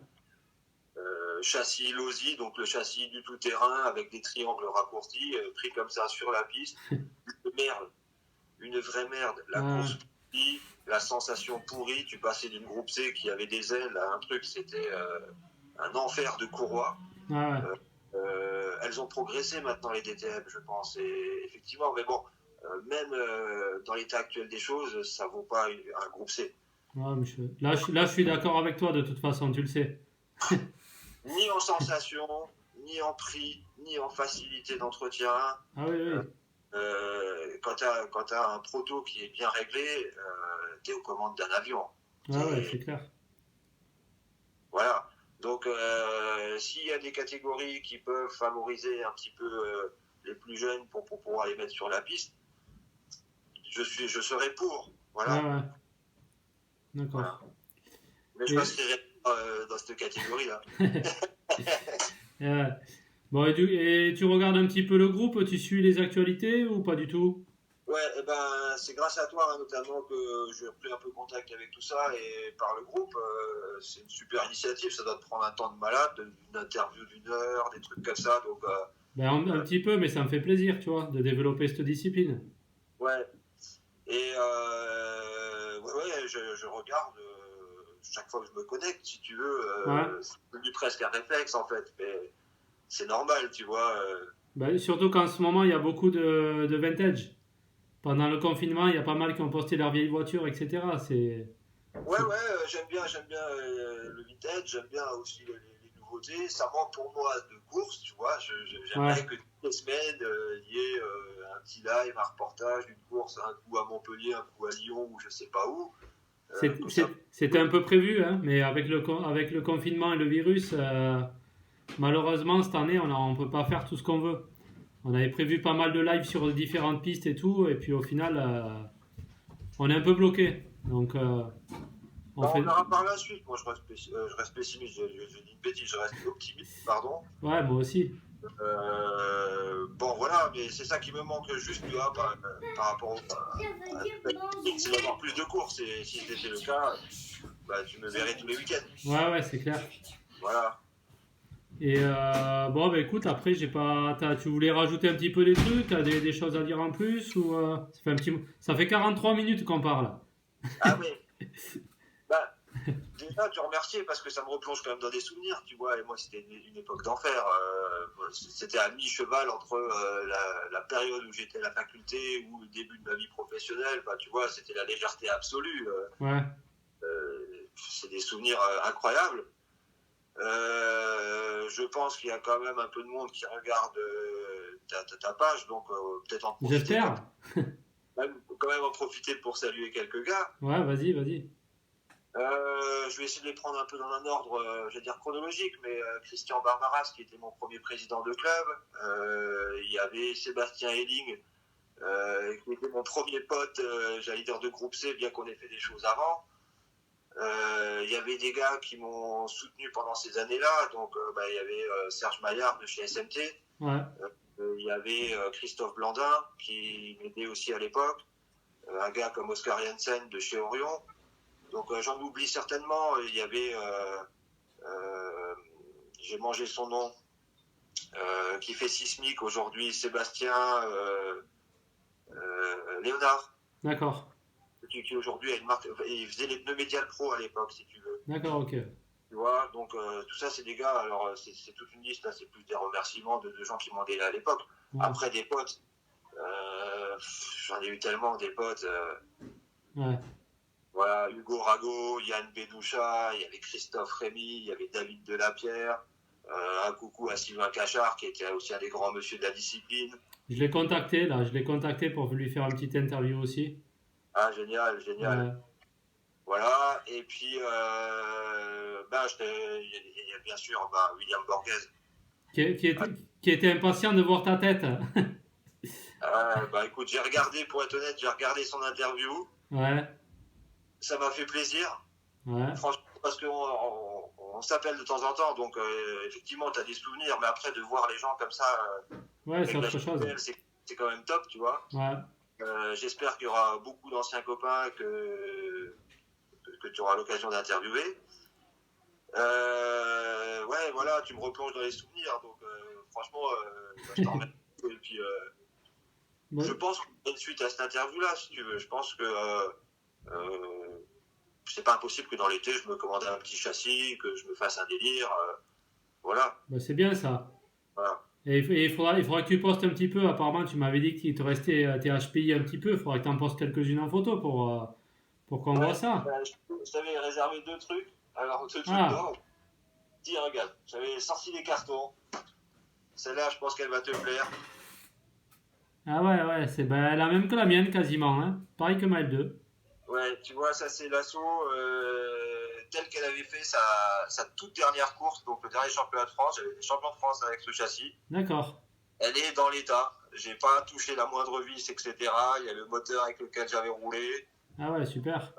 Châssis Losi, donc le châssis du tout-terrain avec des triangles raccourcis, pris comme ça sur la piste. Une vraie merde. La course pourrie, la sensation pourrie. Tu passais d'une groupe C qui avait des ailes à un truc, c'était un enfer de courroie. Ouais. Elles ont progressé maintenant, les DTM, je pense. Et effectivement, mais bon, même dans l'état actuel des choses, ça vaut pas un groupe C. Ouais, mais là, je suis d'accord avec toi de toute façon, tu le sais. Ni en sensation, ni en prix, ni en facilité d'entretien. Ah oui, oui. Quand tu as un proto qui est bien réglé, tu es aux commandes d'un avion. Ah ouais, c'est clair. Voilà. Donc, s'il y a des catégories qui peuvent favoriser un petit peu les plus jeunes pour pouvoir les mettre sur la piste, je serai pour. Voilà. Ouais, ouais. D'accord. Voilà. Mais je m'inscrirai dans cette catégorie-là. Ouais. Bon, et tu regardes un petit peu le groupe, tu suis les actualités ou pas du tout? Ouais, c'est grâce à toi, hein, notamment, que j'ai repris un peu contact avec tout ça, et par le groupe. C'est une super initiative, ça doit te prendre un temps de malade, une interview d'1 heure, des trucs comme ça. Donc, Un petit peu, mais ça me fait plaisir, tu vois, de développer cette discipline. ouais. Et je regarde chaque fois que je me connecte, si tu veux. Ouais. C'est devenu presque un réflexe, en fait. Mais c'est normal, tu vois. Surtout qu'en ce moment, il y a beaucoup de vintage. Pendant le confinement, il y a pas mal qui ont posté leurs vieilles voitures, etc. Ouais, j'aime bien le vintage, j'aime bien aussi les nouveautés. Ça manque pour moi de courses, tu vois. J'aimerais que toutes les semaines, il y ait un petit live, un reportage d'une course, un coup à Montpellier, un coup à Lyon, ou je sais pas où. C'était un peu prévu, hein, mais avec le confinement et le virus, malheureusement, cette année, on ne peut pas faire tout ce qu'on veut. On avait prévu pas mal de lives sur différentes pistes et tout, et puis au final, on est un peu bloqué. Donc, on verra par la suite. Moi, je reste pessimiste, je dis une bêtise, je reste optimiste, pardon. Ouais, moi aussi. Voilà, mais c'est ça qui me manque juste, tu vois, par rapport c'est d'avoir plus de courses, et si c'était le cas, tu me verrais tous les week-ends. Ouais, c'est clair. Voilà. Et écoute, après, tu voulais rajouter un petit peu des trucs, t'as des choses à dire en plus ou ça fait 43 minutes qu'on parle. Ah oui. Déjà, te remercier parce que ça me replonge quand même dans des souvenirs, tu vois. Et moi, c'était une époque d'enfer. C'était à mi-cheval entre la période où j'étais à la faculté ou le début de ma vie professionnelle. Tu vois, c'était la légèreté absolue. Ouais. C'est des souvenirs incroyables. Je pense qu'il y a quand même un peu de monde qui regarde ta page, donc peut-être en profiter. J'espère. Quand même en profiter pour saluer quelques gars. Ouais, vas-y. Je vais essayer de les prendre un peu dans un ordre, je vais dire chronologique, mais Christian Barbaras, qui était mon premier président de club. Il y avait Sébastien Helling, qui était mon premier pote, j'allais dire de groupe C, bien qu'on ait fait des choses avant. Il y avait des gars qui m'ont soutenu pendant ces années-là. Donc, il y avait Serge Maillard de chez SMT. Ouais. Il y avait Christophe Blandin, qui m'aidait aussi à l'époque. Un gars comme Oscar Jensen de chez Orion. Donc j'en oublie certainement. Il y avait, j'ai mangé son nom, qui fait Sismic aujourd'hui, Sébastien Léonard, D'accord. qui aujourd'hui a une marque. Il faisait les pneus Medial Pro à l'époque, si tu veux. D'accord, ok. Tu vois, donc tout ça, c'est des gars. Alors, c'est toute une liste, là, c'est plus des remerciements de gens qui m'ont aidé à l'époque. Ouais. Après, des potes, j'en ai eu tellement des potes. Ouais. Voilà, Hugo Rago, Yann Bédoucha, il y avait Christophe Rémy, il y avait David Delapierre, un coucou à Sylvain Cachard, qui était aussi un des grands monsieur de la discipline. Je l'ai contacté, là. Je l'ai contacté pour lui faire une petite interview aussi. Ah, génial, génial. Ouais. Voilà, et puis, il y a bien sûr William Borghese. Qui était impatient de voir ta tête. Écoute, pour être honnête, j'ai regardé son interview. Ouais. Ça m'a fait plaisir. Ouais. Franchement, parce qu'on s'appelle de temps en temps, donc effectivement, tu as des souvenirs, mais après, de voir les gens comme ça, Ouais, c'est avec autre chose. c'est quand même top, tu vois. Ouais. J'espère qu'il y aura beaucoup d'anciens copains que tu auras l'occasion d'interviewer. Ouais, voilà, tu me replonges dans les souvenirs, donc franchement, je t'en remercie. Et puis, Ouais. je pense qu'il y a une suite à cette interview-là, si tu veux. Je pense que c'est pas impossible que dans l'été, je me commande un petit châssis, que je me fasse un délire. Voilà. Bah, c'est bien ça. Voilà. Et il faudra que tu postes un petit peu. Apparemment, tu m'avais dit qu'il te restait tes HPI un petit peu. Il faudra que tu en postes quelques-unes en photo pour qu'on voit ça. Je t'avais réservé 2 trucs. Alors, 2 trucs Ah. Tiens, regarde, j'avais sorti des cartons. Celle-là, je pense qu'elle va te plaire. Ah ouais, c'est la même que la mienne quasiment. Hein. Pareil que ma L2. Ouais, tu vois, ça c'est l'assaut telle qu'elle avait fait sa toute dernière course, donc le dernier championnat de France. J'avais été champion de France avec ce châssis. D'accord. Elle est dans l'état. J'ai pas touché la moindre vis, etc. Il y a le moteur avec lequel j'avais roulé. Ah ouais, super.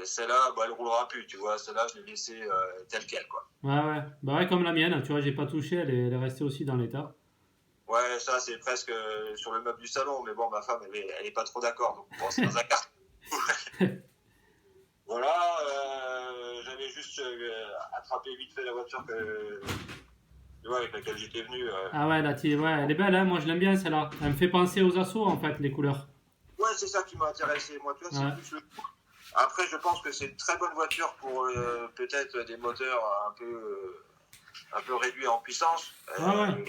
Celle-là, elle roulera plus, tu vois. Celle-là, je l'ai laissée telle quelle, quoi. Ouais. Bah ouais, comme la mienne. Tu vois, j'ai pas touché. Elle est restée aussi dans l'état. Ouais, ça c'est presque sur le meuble du salon, mais bon, ma femme, elle est pas trop d'accord. Donc, bon, c'est dans un carton. Voilà, j'avais juste attrapé vite fait la voiture avec laquelle j'étais venu. Ah ouais, ouais, elle est belle, hein. Moi je l'aime bien celle-là. Elle me fait penser aux Assauts en fait, les couleurs. Ouais, c'est ça qui m'a intéressé. Moi, tu vois, Ouais. c'est plus le. Après, je pense que c'est une très bonne voiture pour peut-être des moteurs un peu réduits en puissance. Ouais.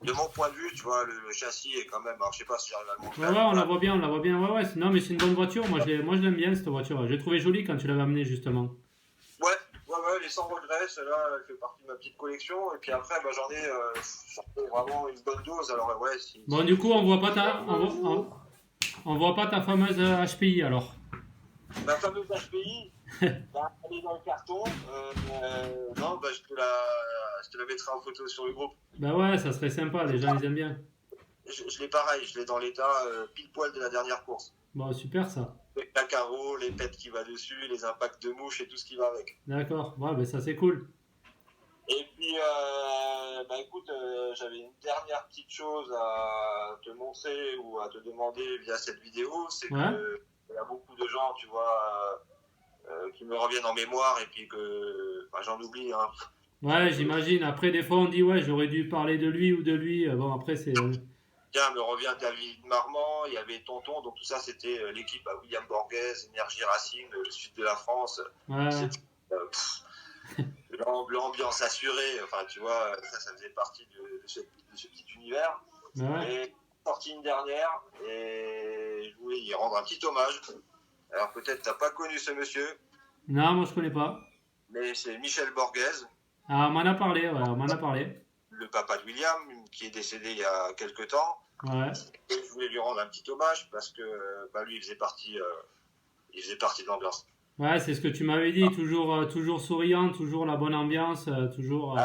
De mon point de vue, tu vois, le châssis est quand même. Alors, je sais pas si j'arrive à le montrer. Ouais, on la voit bien. Ouais. Non, mais c'est une bonne voiture. Moi je l'aime bien cette voiture. Je l'ai trouvée jolie quand tu l'avais amenée justement. Ouais, elle est sans regret. Celle-là, elle fait partie de ma petite collection. Et puis après, j'en ai vraiment une bonne dose. Alors, ouais. Bon, du coup, on voit pas ta fameuse HPI alors. Ma fameuse HPI, elle est dans le carton. Non, je te la mettrai en photo sur le groupe. Bah ouais, ça serait sympa. Les gens ils aiment bien. Je l'ai pareil, je l'ai dans l'état pile poil de la dernière course. Bon, super ça. Avec la carreau, les pètes qui va dessus, les impacts de mouches et tout ce qui va avec. D'accord. Ouais, bah ça c'est cool. Et puis, écoute, j'avais une dernière petite chose à te montrer ou à te demander via cette vidéo, c'est que il y a beaucoup de gens, tu vois, qui me reviennent en mémoire et puis que j'en oublie. Hein. Ouais, j'imagine. Après, des fois, on dit, ouais, j'aurais dû parler de lui ou de lui. Bon, après, c'est. Tiens, me revient David Marmand, il y avait Tonton, donc tout ça, c'était l'équipe à William Borghese, Énergie Racing, le sud de la France. Ouais. L'ambiance assurée, enfin, tu vois, ça faisait partie de ce petit univers. Ouais. Et sorti une dernière, et je voulais y rendre un petit hommage. Alors, peut-être t'as pas connu ce monsieur. Non, moi, je connais pas. Mais c'est Michel Borghese. Ah, on m'en a parlé, Le papa de William, qui est décédé il y a quelques temps. Ouais. Et je voulais lui rendre un petit hommage parce que lui, il faisait partie de l'ambiance. Ouais, c'est ce que tu m'avais dit, toujours souriant, toujours la bonne ambiance, toujours.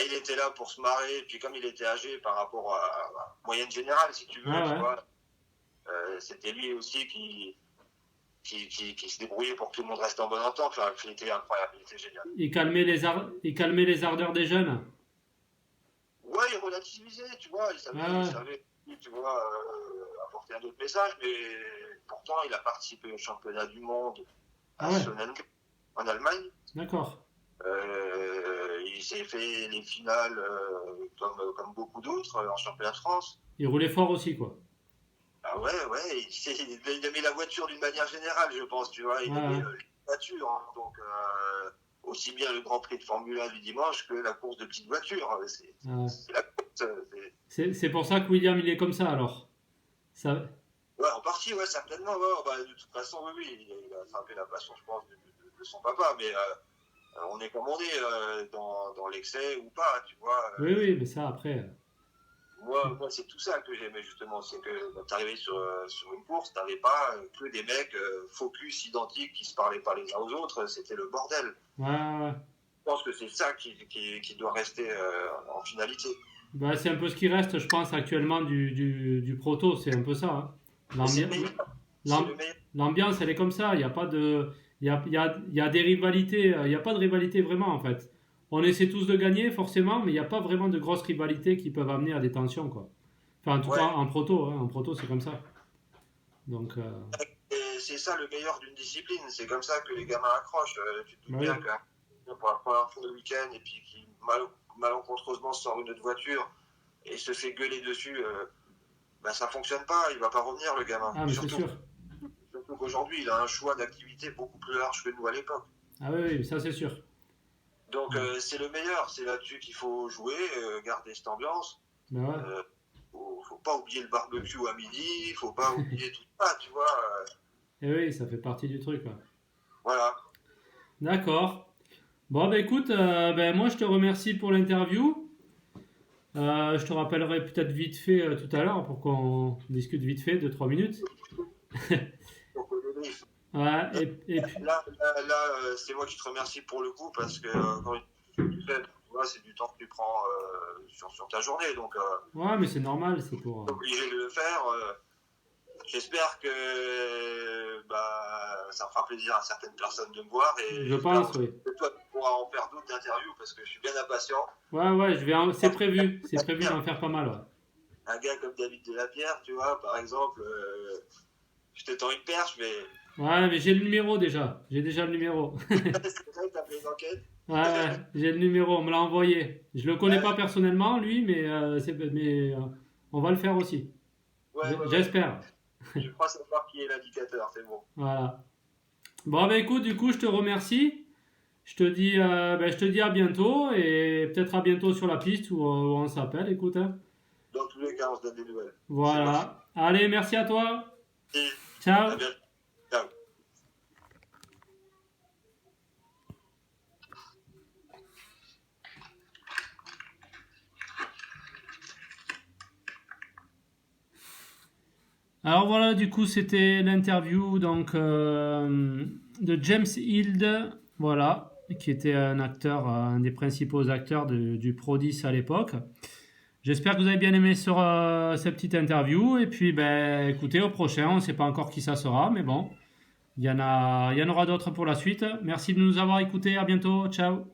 Il était là pour se marrer, et puis comme il était âgé par rapport à la moyenne générale, si tu veux, tu vois, c'était lui aussi qui se débrouillait pour que tout le monde reste en bonne entente. Enfin, il était incroyable, il était génial. Il calmait les ardeurs des jeunes. Ouais, il relativisait, tu vois, il savait, tu vois, apporté un autre message, mais pourtant, il a participé au championnat du monde à Ah ouais, Sonnenberg, en Allemagne. d'accord. Il s'est fait les finales comme beaucoup d'autres en championnat de France. Il roulait fort aussi, quoi. Ah ouais, il aimait la voiture d'une manière générale, je pense, tu vois. Il Ouais, aimait ouais. les voitures, hein. Donc, aussi bien le Grand Prix de Formule 1 du dimanche que la course de petites voitures. Ouais. C'est la course. C'est pour ça que William, il est comme ça, alors. Ça... Ouais, en partie, ouais, certainement. Ouais, bah, de toute façon, oui, il a attrapé la passion, je pense, de son papa. Mais on est comme on est, dans l'excès ou pas, tu vois. Oui, oui, mais ça, après... Moi c'est tout ça que j'aimais justement, c'est que quand t'arrivais sur une course, t'avais pas que des mecs focus identiques qui se parlaient pas les uns aux autres, c'était le bordel. Ouais, ouais, ouais. Je pense que c'est ça qui doit rester en finalité. Bah, c'est un peu ce qui reste, je pense, actuellement du proto, c'est un peu ça, hein. Et c'est le L'ambi- meilleur, c'est le l'am- meilleur. L'ambiance, elle est comme ça, il n'y a pas de... il y a des rivalités, il n'y a pas de rivalité vraiment, en fait. On essaie tous de gagner, forcément, mais il n'y a pas vraiment de grosses rivalités qui peuvent amener à des tensions, quoi. Enfin, en tout cas, Ouais, en proto, c'est comme ça. Donc, et c'est ça le meilleur d'une discipline, c'est comme ça que les gamins accrochent. Tu te doutes bah bien oui. que pour la première fois le week-end et puis qui malencontreusement sort une autre voiture et se fait gueuler dessus, bah, ça fonctionne pas, il va pas revenir le gamin. Ah, mais c'est sûr. Surtout qu'aujourd'hui, il a un choix d'activités beaucoup plus large que nous à l'époque. Ah oui, oui, ça, c'est sûr. Donc Ouais. c'est le meilleur, c'est là-dessus qu'il faut jouer, garder cette ambiance. Bah ouais. Faut pas oublier le barbecue à midi, faut pas oublier tout ça, tu vois. Et oui, ça fait partie du truc, ouais. Voilà. D'accord. Bon, bah écoute, ben, moi, je te remercie pour l'interview. Je te rappellerai peut-être vite fait tout à l'heure pour qu'on discute vite fait, 2-3 minutes. Donc, débrief. Ouais, et puis... C'est moi qui te remercie pour le coup parce que quand tu fais, tu vois, c'est du temps que tu prends sur ta journée, donc Ouais, mais c'est normal, c'est pour... t'es obligé de le faire. J'espère que bah, ça fera plaisir à certaines personnes de me voir et Je j'espère pense, aussi oui. que toi tu pourras en faire d'autres d'interviews parce que je suis bien impatient. Ouais, ouais, c'est prévu d'en faire pas mal, ouais. Un gars comme David Delapierre, tu vois, par exemple, je te tends une perche, mais Ouais, mais j'ai le numéro déjà. J'ai déjà le numéro. c'est vrai que t'as fait une enquête. Ouais, ouais, j'ai le numéro, on me l'a envoyé. Je le connais Ouais, pas personnellement, lui, on va le faire aussi. ouais. J'espère. Je crois savoir qui est l'indicateur, c'est bon. Voilà. Bon, bah écoute, du coup, je te remercie. Je te dis à bientôt et peut-être à bientôt sur la piste où on s'appelle. Écoute, hein. Dans tous les cas, on se donne des nouvelles. C'est moi. Voilà. Allez, merci à toi. Et Ciao. à bientôt. Ciao. Alors voilà, du coup, c'était l'interview donc de James Hild, voilà, qui était un acteur, un des principaux acteurs du Pro 10 à l'époque. J'espère que vous avez bien aimé cette petite interview. Et puis, ben, écoutez, au prochain, on ne sait pas encore qui ça sera, mais bon, il y en aura d'autres pour la suite. Merci de nous avoir écoutés. À bientôt. Ciao.